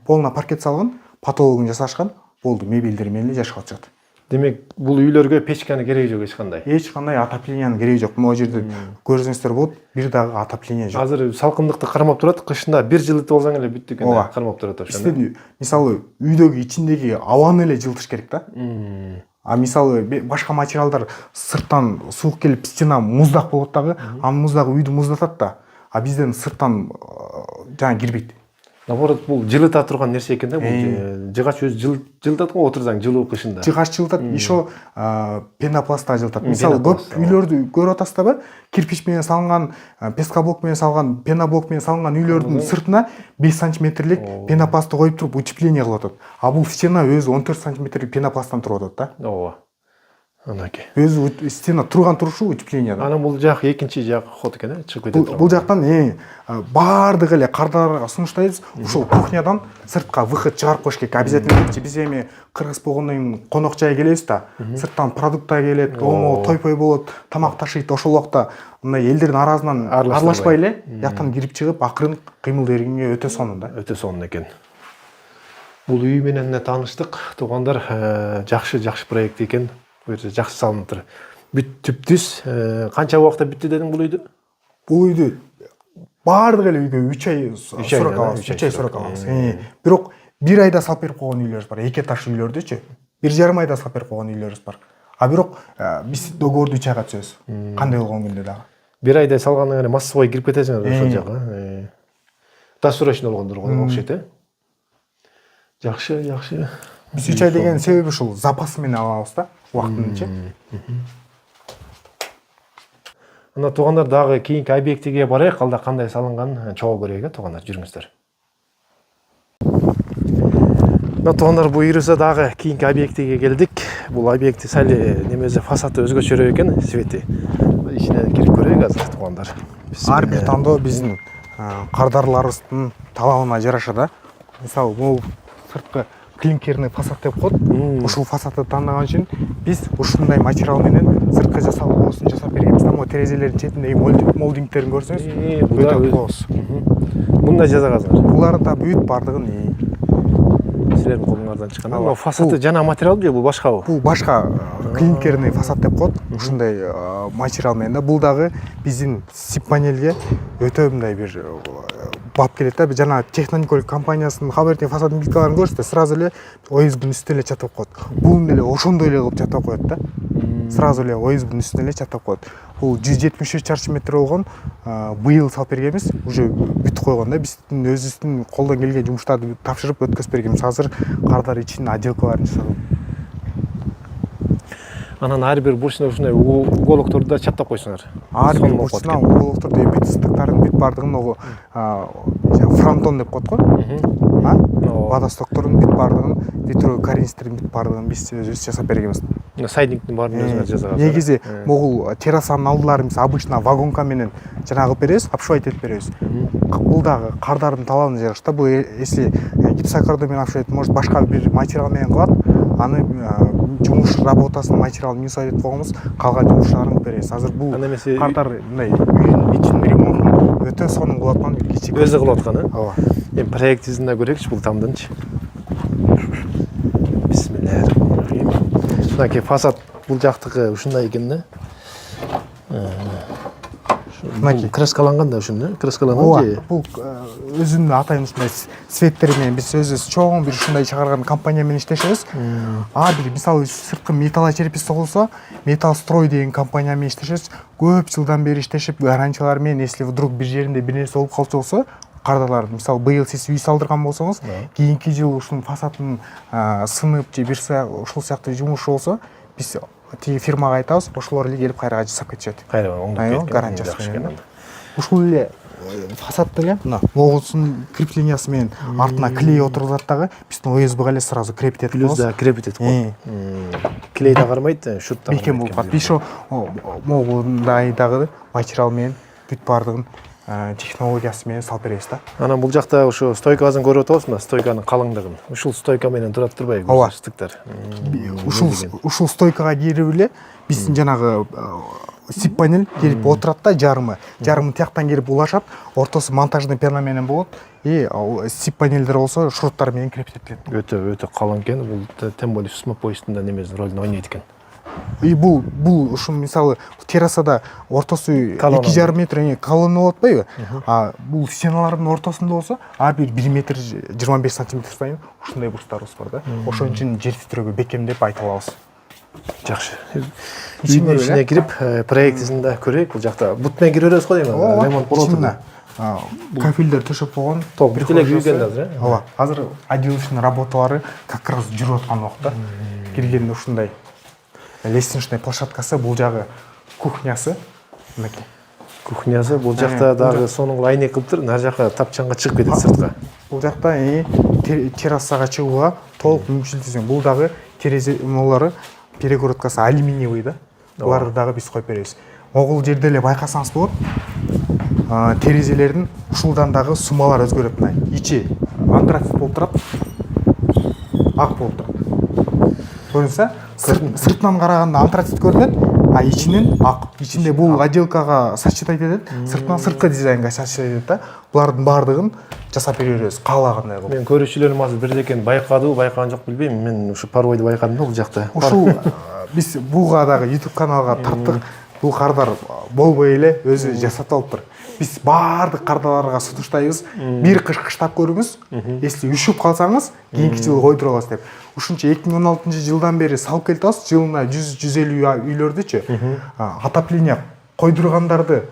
Полна паркет салган, потологун жасашкан, болду, мебелдер менен эле жашап атышат. Демек, бул үйлөргө печканы кереги жок эч кандай. Эч кандай отоплениянын кереги жок. Могу жерде көрсөңүздөр болот, бир дагы отопление жок. Азыр салкындыкты кармап турат, кышында бир жылытып алсаң эле бүттү экен, кармап турат ошондо. Бизде мисалы үйдөгү ичиндеги абаны эле жылытыш керек да. Мисалы башка материалдар сырттан суук келип стена муздак болот дагы, анын муздагы үйдү муздатат да. Бизден сырттан жана кирбейт. Наоборот, бул жылыта турган нерсе экен да, бул жыгач өзү жылытат го, отурсаң жылуу кышында. Жыгач жылытат, ишо пенопластка жылытат. Мисалы көп үйлөрдү көрүп атасыздарбы? Кирпич менен салынган, пескоблок менен салган, пеноблок менен салынган үйлөрдүн сыртына 5 сантиметрлик пенопластты коюп туруп утепление кылып атат. А бул стена өзү 14 сантиметрлик пенопласттан туруп атат да. Ооба. Анакей. өзү стена турган турушу утеплениядан. Анан бул жак экинчи жак ход экен, чыгып кетет. Бул жактан баардык эле кардарларга сунуштайбыз. Ушул кухнядан сыртка выход чыгарып коюш керек. Обязательно биз эми кыргыз болгондон кийин конок жай келебиз да. Сырттан продукттар келет, той-пой болот, тамак ташыйт. Ошол убакта мындай элдердин арасынан аралашпай эле жактан кирип чыгып, акырын кыймыл бергенге өтө сонун да. Өтө сонун экен. Бул үй менен тааныштык. Туугандар, жакшы проект экен. Бул жерде жакшы салынып. Түп-түз канча убакытта бүттү дедиң бул үйдү? Бул үйдү баардык эле үйгө 3 ай сурак алабыз. 3 ай сурак алабыз. Бирок 1 айда салып берип койгон үйлөрүбүз бар. 2 этаж үйлөрдүчү 1,5 айда салып берип койгон үйлөрүбүз бар. А бирок биз договорду 3 айга түзөбүз. Кандай болгон күндө дагы. 1 айда салгандан кийин массовой кирип кетесиңер ошол жакка. Досрочно болгондор окшойт, Жакшы. Биз 3 ай деген себеби ушул запасы менен алабыз да, убактынча. Анда туугандар дагы кийинки объектиге барайык, алда кандай салынган чогуу көрөйүк, туугандар, жүрүңүздөр. Туугандар, буюрса дагы кийинки объектиге келдик. Бул объекти сәл немеси фасады өзгөчөрөөк экен, свети. Ичине кирип көрөйүк азыр, туугандар. Ар бир тандоо биздин кардарларыбыздын талабына жараша да. Мисалы, бул сырткы клинкерный фасад деп коет. Ушул фасадты тандаган үчүн биз ушундай материал менен сырткы жасалгысын жасап бергенбиз. Ама терезелердин четиндеги молдингтерин көрсөңүз, өтө клоус. Мындай жасагансыңар. Булар да бүт бардыгын силердин колуңардан чыккан. Бул фасады жана материал же бул башкабы? Бул башка клинкерный фасад деп коет. Ушундай материал менен да. Бул дагы биздин сип панелге өтө мындай бир бап келет да. Жана технониколик компаниясынын хабертин фасадын плиткаларын көрсөтсө, сразу эле ОСБ-дин үстүнө эле чатып коет. Бул эле ошондой эле кылып чатып коет да. Сразу эле ОСБ-дин үстүнө эле чатып коет. Бул 173 чарчы метр болгон, быйыл салып бергенбиз, уже бүтүп койгон да. Биздин өзүбүздүн колдон келген жумуштарды тапшырып өткөзүп бергенбиз. Азыр кардар ичинин отделкаларын жасадым. Анан ар бир бурчуна ушундай уголокторду да чаптап койсуңар. Ар бир бурчуна уголокторду бүт ыстыктарын, бүт бардыгын огу фронтон деп коет го. Водостоктордун бүт бардыгын, ветровой карнизтердин бүт бардыгын биз өзүбүз жасап бергенбиз. Сайдингдин баарын өзүңөр жасагансыздар. Негизи могул террасанын алдыларын биз обычно вагонка менен жанагы беребиз, обшивать этип беребиз. Бул дагы кардардын талабына жараша. Бул если гипсокартон менен обшивать, может башка бир материал менен кылат, аны жумуш работасын материалын минус этип койгонбуз, калган жумуштарын беребиз. Азыр бул кардар мындай үйдүн ичин ремонтун өтө сонун кылып аткан кичик. Өзү кылып аткан, Ооба. Эми проектибизди да көрөйүкчү бул тамдынчы. Бисмиллахиррахманиррахим. Мынакей фасад бул жактыкы ушундай экен да. Мынакей краскаланган да ушундай, краскаланган же. Бул өзүнүн атайын ушундай цветтери менен биз өзүбүз чоң бир ушундай чыгарган компания менен иштешебиз. Бир мисалы сырткы металлочерепиц соголсо, Металл Строй деген компания менен иштешебиз. Көп жылдан бери иштешип, гарантиялар менен, если вдруг бир жеринде бир нерсе болуп калса болсо, кардарлар, мисалы, быйыл сиз үй салдырган болсоңуз, кийинки жыл ушунун фасадын сынып же бир ушул сыяктуу жумуш болсо, биз тиги фирмага айтабыз, ошолор эле келип кайра жасап кетишет. Кайра оңдоп гарантиясы менен. Ушул эле фасадты эле мына могусунун креплениясы менен артына клей отургузат дагы, биздин ОСБ-га эле сразу крепит этип коебуз. Плюс да крепит этип коебуз. Клей да кармайт, шут да. Бекем болуп калат. Бишо могундай дагы материал менен бүт бардыгын технологиясы менен салып беребиз да. Анан бул жакта ошо стойкасын көрүп атабызбы, стойканын калыңдыгын. Ушул стойка менен турат турбайбы? Ооба. Ыстыктар. Ушул стойкага кирип эле биздин жанагы сип панель келип отурат да, жарымы тияктан келип улашат, ортосу монтажный пена менен болот. Сип панелдер болсо шуруттар менен крепитилет. Өтө калың экен. Бул тем более смопоисттин да немесин ролун ойнойт экен. Бул ушул мисалы террасада ортосу 2,5 метр колонна болуп атпайбы? Бул стеналардын ортосунда болсо, бир 1 метр 25 сантиметр сайын ушундай бурчтарыбыз бар да. Ошон үчүн жер титирөөгө бекем деп айта алабыз. Жакшы. Үйдүн ичине кирип, проектисин да көрөйүк. Бул жакта бут менен кире беребиз го дейм, ремонт болот. Кафелдер төшөп койгон. Бүт эле күйгөн азыр, Ооба. Азыр отделочный работалары как раз жүрүп аткан убакта киргенде ушундай лестничный площадкасы, бул жагы кухнясы. Мынакей. Кухнясы, бул жакта дагы сонун лайнек кылып тур, нар жака тапчанга чыгып кетет сыртка. Бул жакта террасага чыгууга толук мүмкүнчүлүк. Бул дагы терезе молары перегородкасы алюминиевый да. Буларды дагы биз коюп беребиз. Могул жерде эле байкасаңыз болот. Терезелердин ушулдан дагы сумалар өзгөрөт. Мына ичи антрацит болуп турат. Ак болуп турат. Көрүнсө, сыртынан караганда антрацит көрүнөт, а ичинен ак. Ичинде бул отделкага сочетать этет, сыртынан сырткы дизайнга сочетать этет да. Булардын баардыгын жасап беребиз каалагандай кылып. Мен көрүүчүлөрүм азыр бирдекени байкадыбы, байкаган жок билбейм. Мен ушу парвойду байкадым да бул жакта. Ушул биз буга дагы YouTube каналга тарттык. Бул кардар болбой эле өзү жасап алыптыр. Биз баардык кардарларга сунуштайбыз. Бир кыш кыштап көрүңүз. Если ушуп калсаңыз, кийинки жылы койдура аласыз деп. Ушунча 2016-жылдан бери салып келатабыз. Жылына 100-150 үйлөрдүчү. Отопление койдургандарды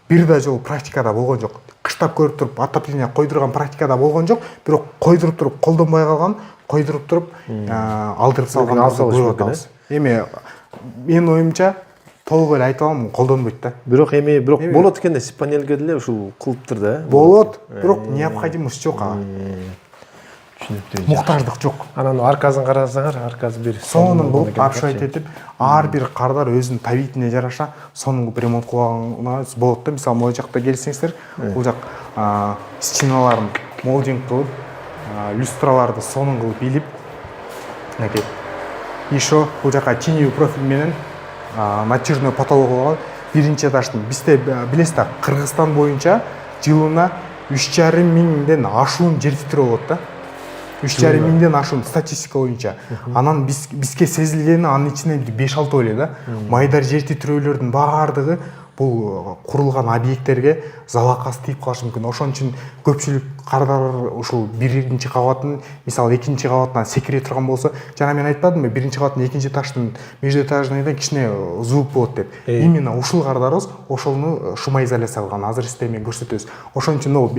бир да жолу практикада болгон жок. Кыштап көрүп туруп отопление койдурган практикада болгон жок. Бирок койдуруп туруп колдонбой калган, койдуруп туруп алдырып салгандарды көрүп атабыз. Эми менин оюмча толук эле айта алмайм, колдонбойт да. Бирок болот экен да, сип панелге деле ушул кылыптыр да. Болот, бирок необходимость жок ага. Түшүнүктүү. Муктаждык жок. Анан аркасын карасаңар, аркасы бир сонун кылып обшивать этип, ар бир кардар өзүнүн табитине жараша сонун кылып ремонт кылганыңыз болот да. Мисалы, могу жакта келсеңиздер, бул жак стеналарын молдинг кылып, люстраларды сонун кылып илип, мынакей. Еще бул жака теневой профиль менен натяжной потолок кылган. Биринчи этаждын бизде билесиз да, Кыргызстан боюнча жылына 3,5 миңден ашуун жер титирөө болот да. 3,5 миңден ашуун статистика боюнча. Анан бизге сезилгени анын ичинен 5-6 эле да. Майдар жер титирөөлөрдүн баардыгы бул курулган объекттерге залакасы тийип калышы мүмкүн. Ошон үчүн көпчүлүк кардар ушул биринчи кабатын, мисалы экинчи кабатынан секире турган болсо, жана мен айтпадымбы, биринчи кабаттын экинчи этаждын междуэтажныйда кичине звук болот деп. Именно ушул кардарыбыз ошону шумоизоляция кылган. Азыр сизге мен көрсөтөбүз. Ошон үчүн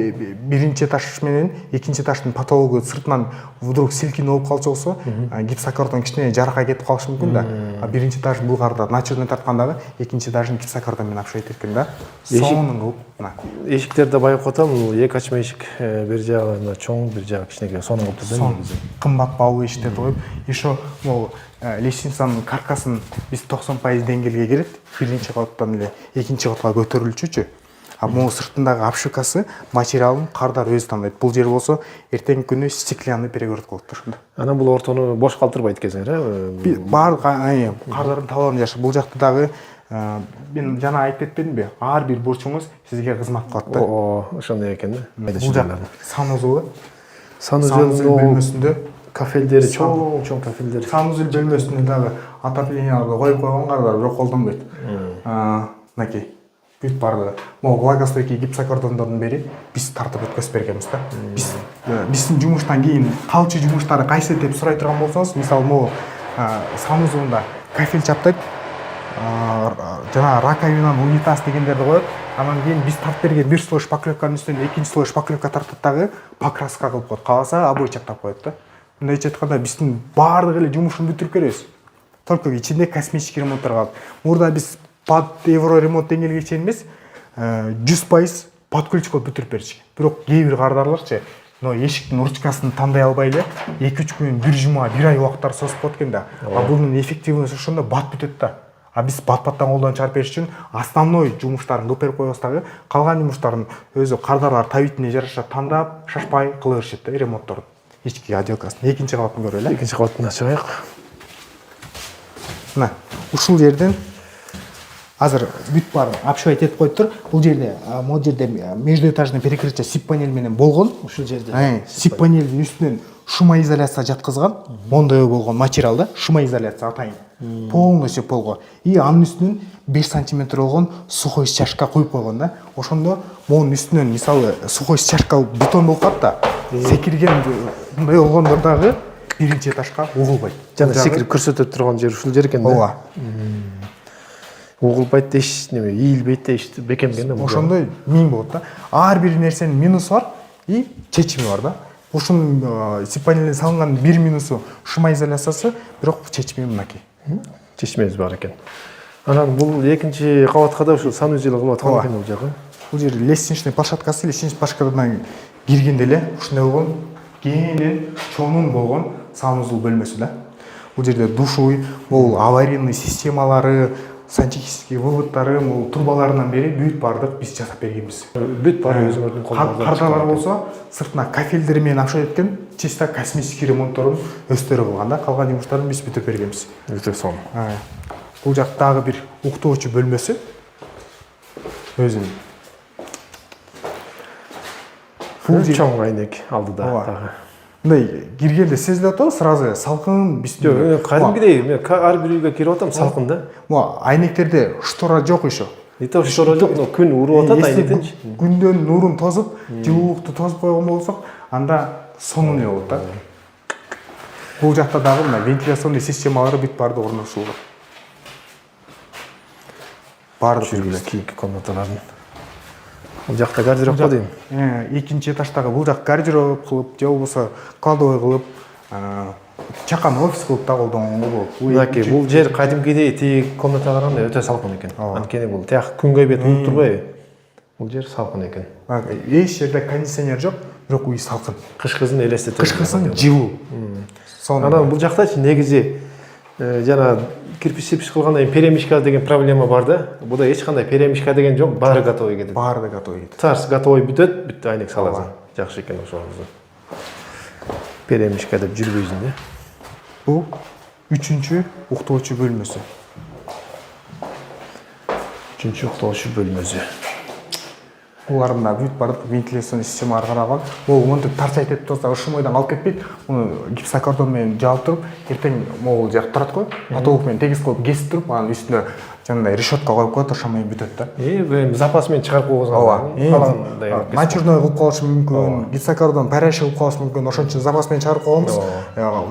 биринчи этаж менен экинчи этаждын потологу сыртынан вдруг силкинип болуп калчу болсо, гипсокартон кичине жаракка кетип калышы мүмкүн да. А биринчи этаж бул кардар начерный тарткандагы экинчи этажын гипсокартон менен обшивать эткен да. Сонун кылып, мына. Эшиктерди байкап атам, бул эки ачма эшик, бир жагы чоң, бир жагы кичинекей, сонун кылып да. Кымбат баалуу эшиктерди коюп, еще могу лестницанын каркасын биз 90% деңгээлге кирет, биринчи кабаттан эле экинчи кабатка көтөрүлчүчү. А могу сыртындагы обшивкасы, материалын кардар өзү тандайт. Бул жер болсо эртеңки күнү стеклянный перегородка болот ошондо. Анан бул ортону бош калтырбайт экенсиңер, э? Баардык кардардын талабын жашап, бул жакта дагы мен жана айтып кетпедимби? Ар бир бурчуңуз сизге кызмат кылат да. Ошондой экен да. Бул жак санузел. Санузел бөлмөсүндө кафелдери чоң кафелдер. Санузел бөлмөсүндө дагы отопленияларды коюп койгон кардар, бирок колдонбойт. Мынакей. Бүт бардыгы. Могу благостойкий гипсокартондордун бери биз тартып өткөзүп бергенбиз да. Биздин жумуштан кийин калчу жумуштары кайсы деп сурай турган болсоңуз, мисалы могу санузелунда кафель чаптайт, жана раковинан унитаз дегендерди коет. Анан кийин биз тартып берген бир слой шпаклевканын үстүнө экинчи слой шпаклевка тартат дагы покраска кылып коет. Кааласа обой чаптап коет да. Мындайча айтканда биздин баардык эле жумушун бүтүрүп беребиз. Только ичинде косметический ремонттор калат. Мурда биз под евро ремонт деңгээлге чейин эмес, 100% под ключ кылып бүтүрүп берчү. Бирок кээ бир кардарларчы, эшиктин ручкасын тандай албай эле 2-3 күн, бир жума, бир ай убакыттар созуп коет экен да. А бунун эффективности ошондо бат бүтөт да. А биз бат-баттан колдон чыгарып бериш үчүн основной жумуштарын кылып берип коебуз дагы, калган жумуштарын өзү кардарлар табитине жараша тандап, шашпай кыла беришет да ремонтторун. Ички отделкасын. Экинчи кабатын көрөлү эле. Экинчи кабатын ачайык. Мына, ушул жерден азыр бүт бар обшивать этип коюптур. Бул жерде, могу жерде междуэтажный перекрытие сип панель менен болгон. Ушул жерде. Сип панелдин үстүнөн шумоизоляция жаткызган, мондой болгон материал да, шумоизоляция атайын. Полностью полго. И анын үстүнөн 5 сантиметр болгон сухой стяжка коюп койгон да. Ошондо монун үстүнөн мисалы сухой стяжка бетон болуп калат да. Секирген мындай болгондор дагы биринчи этажга угулбайт. Жана секирип көрсөтө турган жер ушул жер экен да. Ооба. Угулбайт да, эч неме, ийилбейт да, эч бекемген да. Ошондой миң болот да. Ар бир нерсенин минусу бар и чечими бар да. Ушунун сип панелден салынган бир минусу шумоизоляциясы, бирок чечими мынакей. Чечмебиз бар экен. Анан бул экинчи кабатка да ушул санузел кылып аткан экен бул жагы. Бул жер лестничный площадкасы, лестничный площадкадан киргенде эле ушундай болгон кең эле чоң болгон санузел бөлмөсү да. Бул жерде душевый, бул аварийный системалары, сантехнический выводтары, бул турбаларынан бери бүт бардык биз жасап бергенбиз. бүт бар өзүңөрдүн колуңуздан Кардалар болсо сыртына кафелдери менен акча кеткен, чисто космический ремонтторун өздөрү кылган да, калган жумуштарын биз бүтүп бергенбиз. өтө сонун. Бул жак дагы бир уктоочу бөлмөсү. Өзүнүн. Чоң айнек алдыда дагы. Мындай киргенде сезилип атабы, сразу салкын бизде. Кадимгидей мен ар бир үйгө кирип атам салкын да. Могу айнектерде штора жок еще. Это штора жок, но күн уруп атат айнектен. Күндөн нурун тосуп, жылуулукту тосуп койгон болсок, анда сонун эле болот да. Бул жакта дагы мына вентиляционный системалары бүт барды орнотулган. Бардык Жүргүлө кийинки комнаталарын. Бул жакта гардероб го дейм. Экинчи этаждагы бул жак гардероб кылып, же болбосо кладовый кылып, чакан офис кылып да колдонгонго болот. Мынакей бул жер кадимгидей тиги комнатага караганда өтө салкын экен. Анткени бул тияк күнгөй бет унуп турбайбы? Бул жер салкын экен. Эч жерде кондиционер жок, бирок үй салкын. Кышкысын элестетет. Кышкысын жылуу. Анан бул жактачы негизи жана кирпич кылганда перемешка деген проблема бар да. Буда эч кандай перемешка деген жок, баары готовый кетет. Баары да готовый кетет. Тарс готовый бүтөт, бүт айнек саласың. Жакшы экен ошоңузду. Перемешка деп жүрбөйсүң да. Бул 3-чү уктоочу бөлмөсү. 3-чү уктоочу бөлмөсү. Буларында бүт бардык вентиляционный системалар каралган. Бул монтип тарчайт этип турса, ушумойдан алып кетпейт. Муну гипсокартон менен жаап туруп, эртең могул жак турат го. Потолок менен тегиз кылып кесип туруп, анын үстүнө жандай решетка коюп коет, ошо менен бүтөт да. Запас менен чыгарып койгозгон. Начерной кылып калышы мүмкүн, гипсокартон парящий кылып калышы мүмкүн. Ошон үчүн запас менен чыгарып койгонбуз.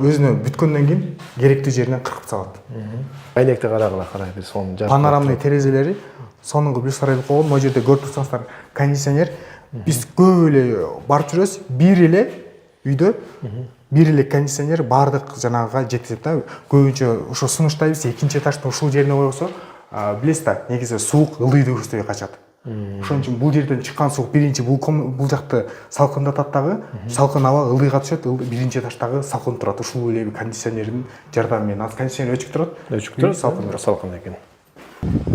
Өзүнө бүткөндөн кийин керектүү жеринен кыркып салат. Айнекти карагыла, карай бир сонун жак. Панорамный терезелери сонуңгу плюс карайлып койгон. Могу жерде көрүп турсаңыздар, кондиционер. Биз көп эле барып жүрөбүз. Бир эле үйдө бир эле кондиционер бардык жанагыга жетет да. Көбүнчө ошо сунуштайбыз, экинчи этаждын ушул жерине койсо, билесиз да, негизи суук ылдыйды көрсөтөй качат. Ошон үчүн бул жерден чыккан суук биринчи бул жакты салкындатат дагы, салкын аба ылдыйга түшөт, биринчи этаждагы салкын турат. Ушул эле кондиционердин жардамы менен. Азыр кондиционер өчүк турат. Өчүк турат, салкын экен.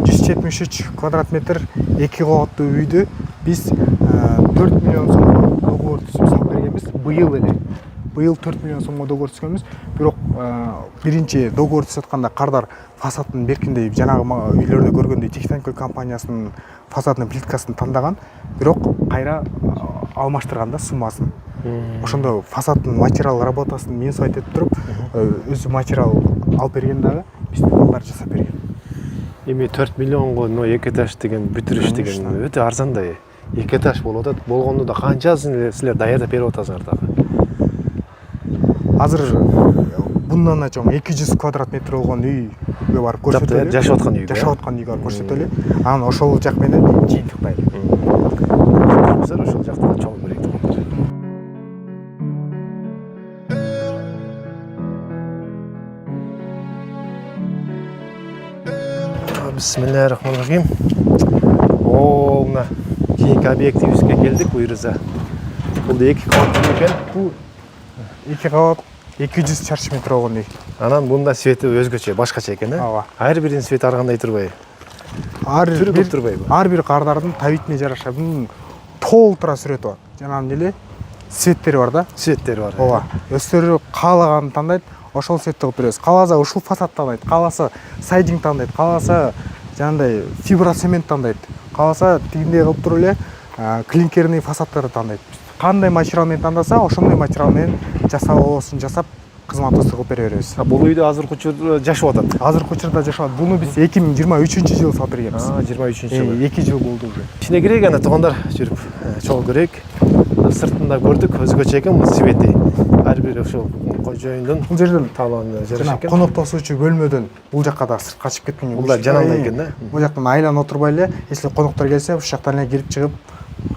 173 квадрат метр 2 кабаттуу үйдү биз 4 миллион сомго договор түзүп салып бергенбиз. Быйыл 4 миллион сомго договор түзгөнбүз. Бирок биринчи договор түзүп атканда кардар фасадын беркиндей жанагы үйлөрдө көргөндөй Техника компаниясынын фасадын плиткасын тандаган, бирок кайра алмаштырган да суммасын. Ошондо фасадын материал работасын менсуайт этип туруп, өзү материал алып берген дагы биз балдар жасап берген. Эми 4 миллионго 2 этаж деген бүтүрүш деген өтө арзан да. 2 этаж болуп атат. Болгондо да канчасын силер даярдап берип атасыңар дагы. Азыр bundan da çok 200 kvadrat metre olgan үйгө барып көрсөтөлү. Жашап аткан үйгө. Жашап аткан үйгө барып көрсөтөлү. Анан ошол жак менен жыйынтыктайлы. Bizler ошол жакта да чоң көрөйт. Bismillahirrahmanirrahim. О, мына кийинки объективибизге келдик, буйруза. Бул да 2 кабаттуу экен. Бул 2 кабат 200 чарчы метр болгон үй. Анан бунда свети өзгөчө, башкача экен, Ооба. Ар биринин свети ар кандай турбайбы? Ар бир кардардын табитине жараша бунун толтура сүрөтү бар. Жанагы эле светтери бар да. Светтери бар. Ооба. Өздөрү каалаганын тандайт, ошол светти кылып беребиз. Кааласа ушул фасад тандайт, кааласа сайдинг тандайт, кааласа жандай фиброцемент тандайт, кааласа тигиндей кылып туруп эле клинкерный фасадтарды тандайт. Кандай материал менен тандаса, ошондой материал менен жасалуусун жасап кызматыбызды кылып бере беребиз. Бул үйдө азыркы учурда жашап атат. Азыркы учурда жашап атат. Буну биз 2023-жылы салып бергенбиз. 23-жылы. 2 жыл болду уже. Ичине кирейик, ана туугандар жүрүп чогуу көрөйүк. Сыртында көрдүк, өзгөчө экен бул свети. Ар бир ошол кожоюндун Бул жерден талабына жараша экен. Конок тосуучу бөлмөдөн бул жакка да сыртка чыгып кеткен. Бул да жанында экен да. Бул жактан айланып отурбай эле, если коноктор келсе, ушул жактан эле кирип чыгып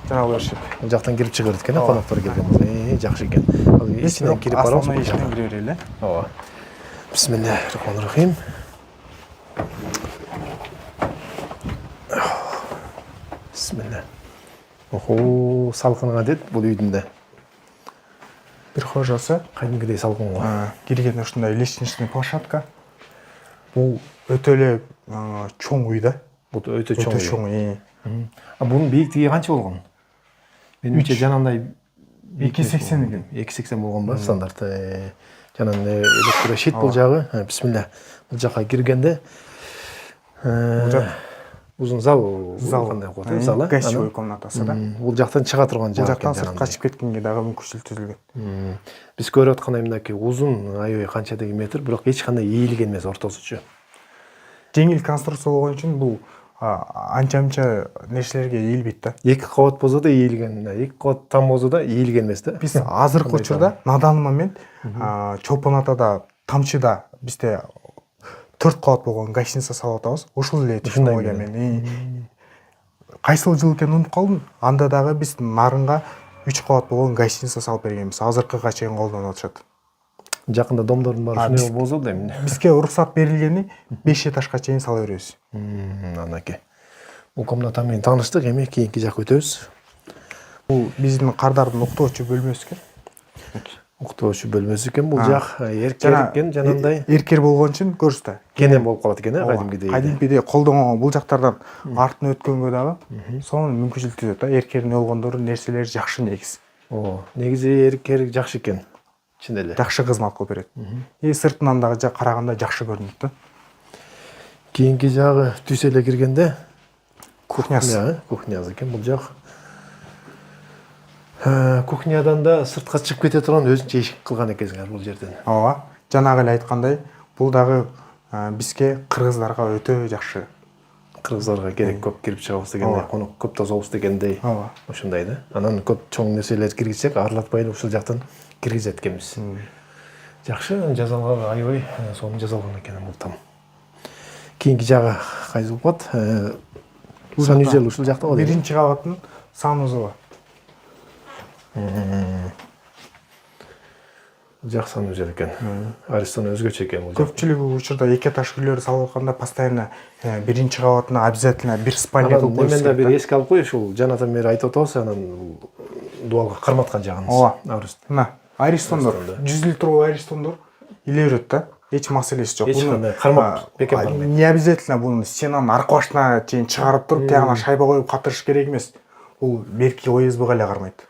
жанагы беришет. Бул жактан кирип чыгып экен, коноктор келген болсо. Жакшы экен. Ал ичинен кирип барабыз. Астана ичинен кире берели. Ооба. Бисмиллахиррахманиррахим. Бисмилlah. Охо, салкын адет бул үйдүн да. Бир прихожасы. кадимгидей салган го. Кирген ушундай лестничный площадка. Бул өтө эле чоң үй да. Бул өтө Өтө чоң. чоң. Бунун бийиктиги канча болгон? Менимче жанагындай 280 экен. 280 болгон ба стандарт. Жанан электрощит бул жагы. Бисмилля. Бул жакка киргенде узун зал кандай коет, залы. Гостевой комнатасы да. Бул жактан чыга турган Бул жак жактан экен сыртка чыгып кеткенге дагы мүмкүнчүлүк түзүлгөн. Биз көрүп аткандай мынакей узун аябай канча деген метр, бирок эч кандай ийилген эмес ортосучу. Жеңил конструкция болгон үчүн бул анча-мынча нерселерге ийилбейт да. 2 кабат болсо да ийилген, 2 кабаттан болсо да ийилген эмес да. Биз азыркы учурда на данный момент Чолпон Атада Тамчыда бизде 4 кабат болгон гостиница салып атабыз. Ушул эле технология менен. Кайсыл жыл экенин унутуп калдым. Анда дагы биз нарынга 3 кабат болгон гостиница салып бергенбиз. Азыркыга чейин колдонуп атышат. Жакында домдордун баары ушундай болсо да эми. Бизге уруксат берилгени 5 этажга чейин сала беребиз. Анакей. Бул комната менен тааныштык, эми кийинки жакка өтөбүз. Бул биздин кардардын уктоочу бөлмөсү экен. Уктоочу бөлмөсү экен бул жак. Эркер экен жанагындай. Эркер болгон үчүн көрсүз. Кенен болуп калат экен, кадимгидей. Кадимгидей колдонгон бул жактардан артына өткөнгө дагы сонун мүмкүнчүлүк түзөт да. Эркердин болгондору нерселери жакшы негизи. Негизи эркер жакшы экен. Чын эле. Жакшы кызмат кылып берет. Сыртынан дагы караганда жакшы көрүнөт да. Кийинки жагы түз эле киргенде кухнясы. Кухнясы экен бул жак. Кухнядан да сыртка чыгып кете турган өзүнчө эшик кылган экенсиңер бул жерден. Ооба. Жанагы эле айткандай, бул дагы бизге кыргыздарга өтө жакшы. Кыргыздарга керек көп кирип чыгабыз дегендей, конок көп тособуз дегендей. Ошондой да. Анан көп чоң нерселер киргизсек, арлатпай эле ушул жактан киргизет экенбиз. Жакшы жасалган, аябай сонун жасалган экен бул там. Кийинки жагы кайсы болот? Санузел ушул жакта болот. Биринчи кабаттын санузелы. Жак санузел экен. Аристон өзгөчө экен бул. Көпчүлүгү учурда 2 этаж үйлөр салып атканда постоянно биринчи кабатына обязательно бир спальня кылып коюш керек. Мен да бир эске алып коеюн, ушул жанатан бери айтып атабыз, анан дуалга карматкан жагыбыз. Ооба. Мына Аристондор 100 литрлуу Аристондор иле берет да. Эч маселеси жок. Эч кандай кармап бекем барбайт. Не обязательно буну стенанын арка башына чейин чыгарып туруп, тягына шайба коюп катырыш керек эмес. Бул берки ОСБга эле кармайт.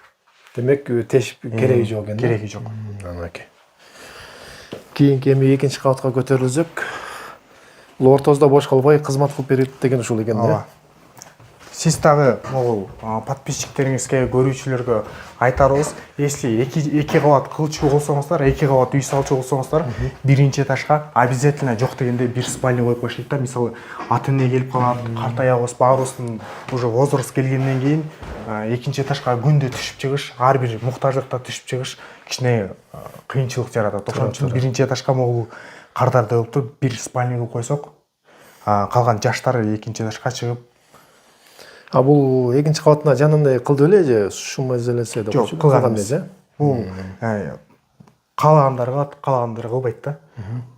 Демек тешип кереги жок экен. Кереги жок. Анакей. Кийинки эми экинчи кабатка көтөрүлсөк, бул ортосунда бош калбай кызмат кылып берет деген ушул экен да. Сиз дагы могул подписчиктериңизге, көрүүчүлөргө айтарыбыз, если 2 кабат кылчу болсоңуздар, 2 кабат үй салчу болсоңуздар, биринчи этажга обязательно жок дегенде бир спальня коюп коюшат да. Мисалы, ата-эне келип калат, картаябыз, баарыбыздын уже возраст келгенден кийин экинчи этажга күндө түшүп чыгыш, ар бир муктаждыкта түшүп чыгыш кичине кыйынчылык жаратат. Ошон үчүн биринчи этажга могул кардарда болуп туруп бир спальня кылып койсок, калган жаштар экинчи этажга чыгып. Бул экинчи кабатына жанагындай кылды беле же шум изоляция деп Жок, кылган эмес. Бул каалагандар кылат, каалагандар кылбайт да.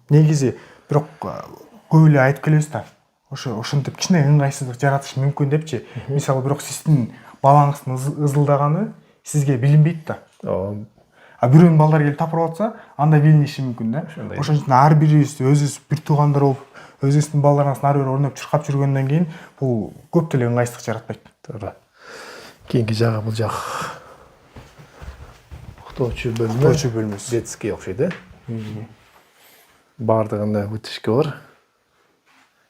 Негизи бирок көп эле айтып келебиз да. Ошентип кичине ыңгайсыздык жаратышы мүмкүн депчи. Мисалы бирок сиздин балаңыздын ызылдаганы сизге билинбейт да. Бирөөнүн балдары келип тапырып атса, анда билиниши мүмкүн да. Ошон үчүн ар бирибиз өзүбүз бир туугандар болуп, өзүбүздүн балдарыбыздын ар бири ойноп чуркап жүргөндөн кийин бул көп деле ыңгайсыздык жаратпайт. Туура. Кийинки жагы бул жак. Уктоочу бөлмөсү. Детский окшойт э? Бардыгында вытяжка бар.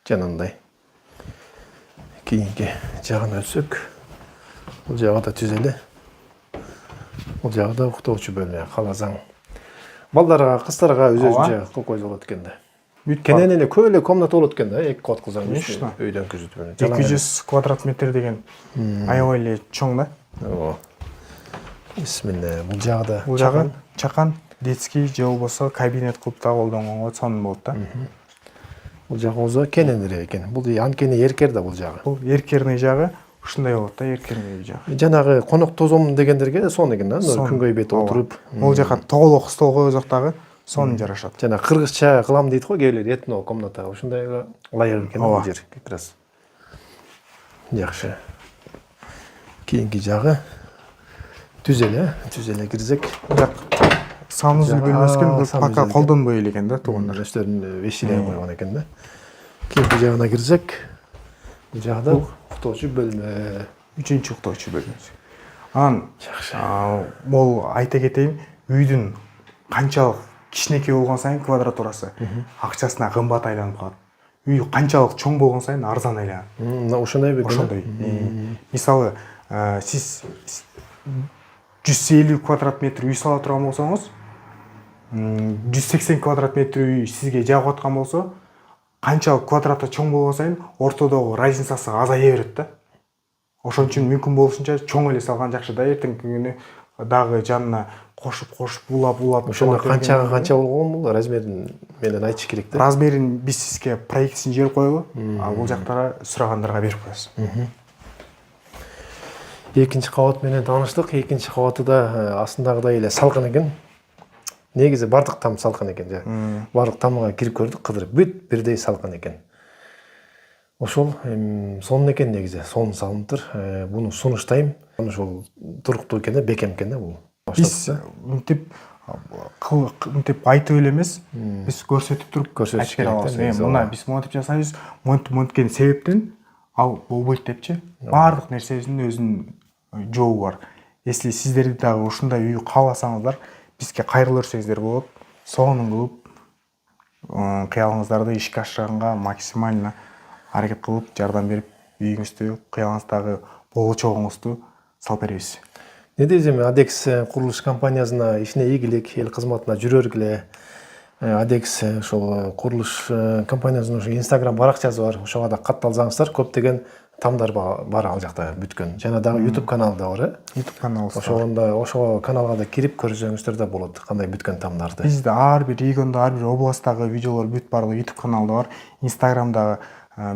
Жанагындай. Кийинки жагына өтсөк, бул жагы да түз эле. Бул жагы да уктоочу бөлмө, кааласаң. Балдарга, кыздарга өзүнчө кылып койсо болот экен да. Кенен эле көп эле комната болот экен да, 2 кабат кылсаң өйдөн күзөтүп. 200 квадрат метр деген аябай эле чоң да. Бисмилла, бул жагы да. Бул жагы чакан, детский же болбосо кабинет кылып да колдонгонго сонун болот да. Бул жагы болсо кененирээк экен. Бул анткени эркер да бул жагы. Бул эркерный жагы ушундай болот да, эркерный жагы. Жанагы конок тозом дегендерге сонун экен да, күнгөй бет отуруп. Бул жака тоголок стол койсок дагы сонун жарашат. Жана кыргызча кылам дейт го, кээбилер этно комната. Ушундайга ылайык экен бул жер как раз. Жакшы. Кийинки жагы түз эле кирсек, Жак санузел бөлмөсү экен, бирок санузел пока экен. колдонбой эле экен да туугандар. Өздөрүн вещилерин койгон экен да. Кийинки жагына кирсек, бул жагда уктоочу бөлмө. 3-уктоочу бөлмөсү. Анан бул айта кетейин, үйдүн канчалык кичинекей болгон сайын квадратурасы акчасына кымбат айланып калат. Үй канчалык чоң болгон сайын арзан айланат. Ошондой бекен. Ошондой. Мисалы, сиз 150 квадрат метр үй сала турган болсоңуз, 180 квадрат метр үй сизге жагып аткан болсо, канчалык квадраты чоң болгон сайын ортодогу разницасы азая берет да. Ошон үчүн мүмкүн болушунча чоң эле салган жакшы да, эртеңки күнү дагы жанына кошуп улап. Ошондо канча болгон бул размерин менен айтыш керек да. Размерин биз сизге проектисин жиберип коелу, бул жактара сурагандарга берип коебуз. Экинчи кабат менен тааныштык. Экинчи кабаты да астындагыдай эле салкын экен. Негизи бардык там салкын экен. Бардык тамга кирип көрдүк, кыдырып бүт бирдей салкын экен. Ошол сонун экен негизи, сонун салыныптыр. Буну сунуштайм. Ошол туруктуу экен да, бекем экен да бул. Биз мынтип айтып эле эмес, биз көрсөтүп туруп айтып бере алабыз. Мына биз монтип жасайбыз, монткен себептен ал болбойт депчи. Бардык нерсесинин өзүнүн жообу бар. Если сиздерди дагы ушундай үй кааласаңыздар, бизге кайрылып өрсөңүздөр болот. Сонун кылып, кыялыңыздарды ишке ашырганга максимально аракет кылып, жардам берип, үйүңүздү, кыялыңыздагы болочогуңузду салып беребиз. Не десем, Адекс курулуш компаниясына ишине ийгилик, эл кызматына жүрөрүк эле. Адекс ошол курулуш компаниясынын ошо Instagram баракчасы бар. Ошого да катталсаңыздар, көптөгөн тамдар бар ал жакта бүткөн. Жана дагы YouTube каналы да бар, YouTube каналы. Ошого каналга да кирип көрсөңүздөр да болот, кандай бүткөн тамдарды. Бизде ар бир региондо, ар бир областтагы видеолор бүт барлыгы YouTube каналда бар. Instagramдагы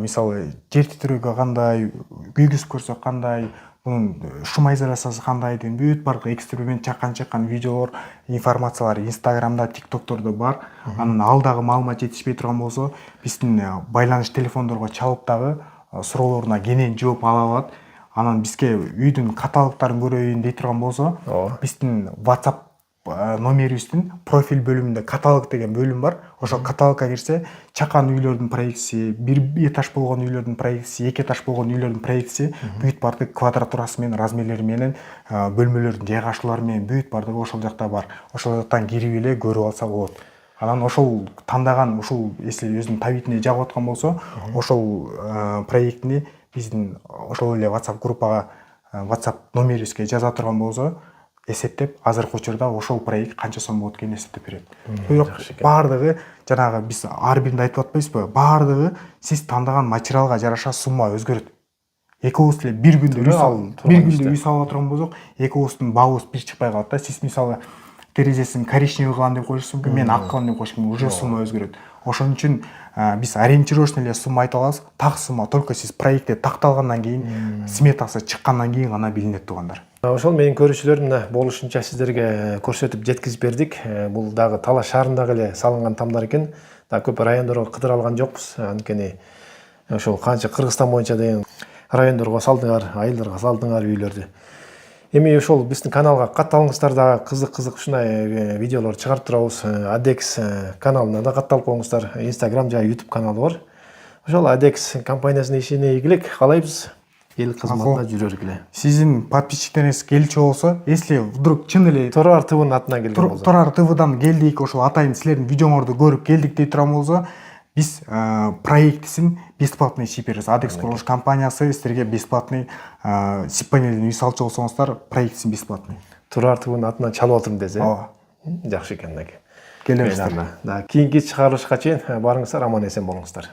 мисалы жер титирөөгө кандай, үй күзүп көрсөк кандай, bunun шум изоляциясы кандай деген бүт барлык эксперимент чакан видеолор, информациялар Instagramда, TikTokтордо бар. Анын алдагы маалымат жетишпей турган болсо, биздин байланыш телефондорго чалып дагы суроолоруна кенен жооп ала алат. Анан бизге үйдүн каталогдарын көрөйүн дей турган болсо, биздин WhatsApp номерибиздин профиль бөлүмүндө каталог деген бөлүм бар. Ошол каталогко кирсе, чакан үйлөрдүн проектиси, бир этаж болгон үйлөрдүн проектиси, эки этаж болгон үйлөрдүн проектиси, бүт бардык квадратурасы менен, размерлери менен, бөлмөлөрдүн жайгашуулары менен бүт бардыгы ошол жакта бар. Ошол жактан кирип эле көрүп алса болот. Анан ошол тандаган, ошол если өзүнүн табитине жагып аткан болсо, ошол проектини биздин ошол эле WhatsApp группага, WhatsApp номерибизге жаза турган болсо, эсептеп азыркы учурда ошол проект канча сом болот экенин эсептеп берет. Бирок бардыгы жанагы биз ар биринде айтып атпайбызбы? Бардыгы сиз тандаган материалга жараша сумма өзгөрөт. Экөөбүз эле бир күндө үй салып турган болсок, экөөбүздүн бабыбыз бир чыкпай калат да. Сиз мисалы терезесин коричневый кылам деп коюшуңуз мүмкүн, мен ак кылам деп коюшум мүмкүн, уже сумма өзгөрөт. Ошон үчүн биз ориентировочный эле сумма айта алабыз. Так сумма только сиз проектте такталгандан кийин, сметасы чыккандан кийин гана билинет туугандар. Ошол менин көрүүчүлөрүм мына болушунча сиздерге көрсөтүп жеткизип бердик. Бул дагы Талаш шаарындагы эле салынган тамдар экен. Да көп райондорго кыдыра алган жокпуз. Анткени ошол канча Кыргызстан боюнча деген райондорго салдыңар, айылдарга салдыңар үйлөрдү. Эми ошол биздин каналга катталыңыздар, да кызык ушундай видеолор чыгарып турабыз. Адекс каналына да катталып коюңуздар. Instagram жана YouTube каналы бар. Ошол Адекс компаниясынын ишине ийгилик каалайбыз. Эл кызматына жүрөрүк эле. Сиздин подписчиктериңиз келчү болсо, если вдруг чын эле Турар ТВнын атынан келген болсо, Турар ТВдан келдик, ошол атайын силердин видеоңорду көрүп келдик дей турган болсо, биз проектисин бесплатный сип беребиз. Адекс курулуш компаниясы силерге бесплатный сип панелден үй салчу болсоңуздар, проектисин бесплатный. Турар ТВнын атынан чалып атырмын десе. Ооба. Жакшы экен аке. Келебиздер. Да, кийинки чыгарылышка чейин барыңыздар, аман эсен болуңуздар.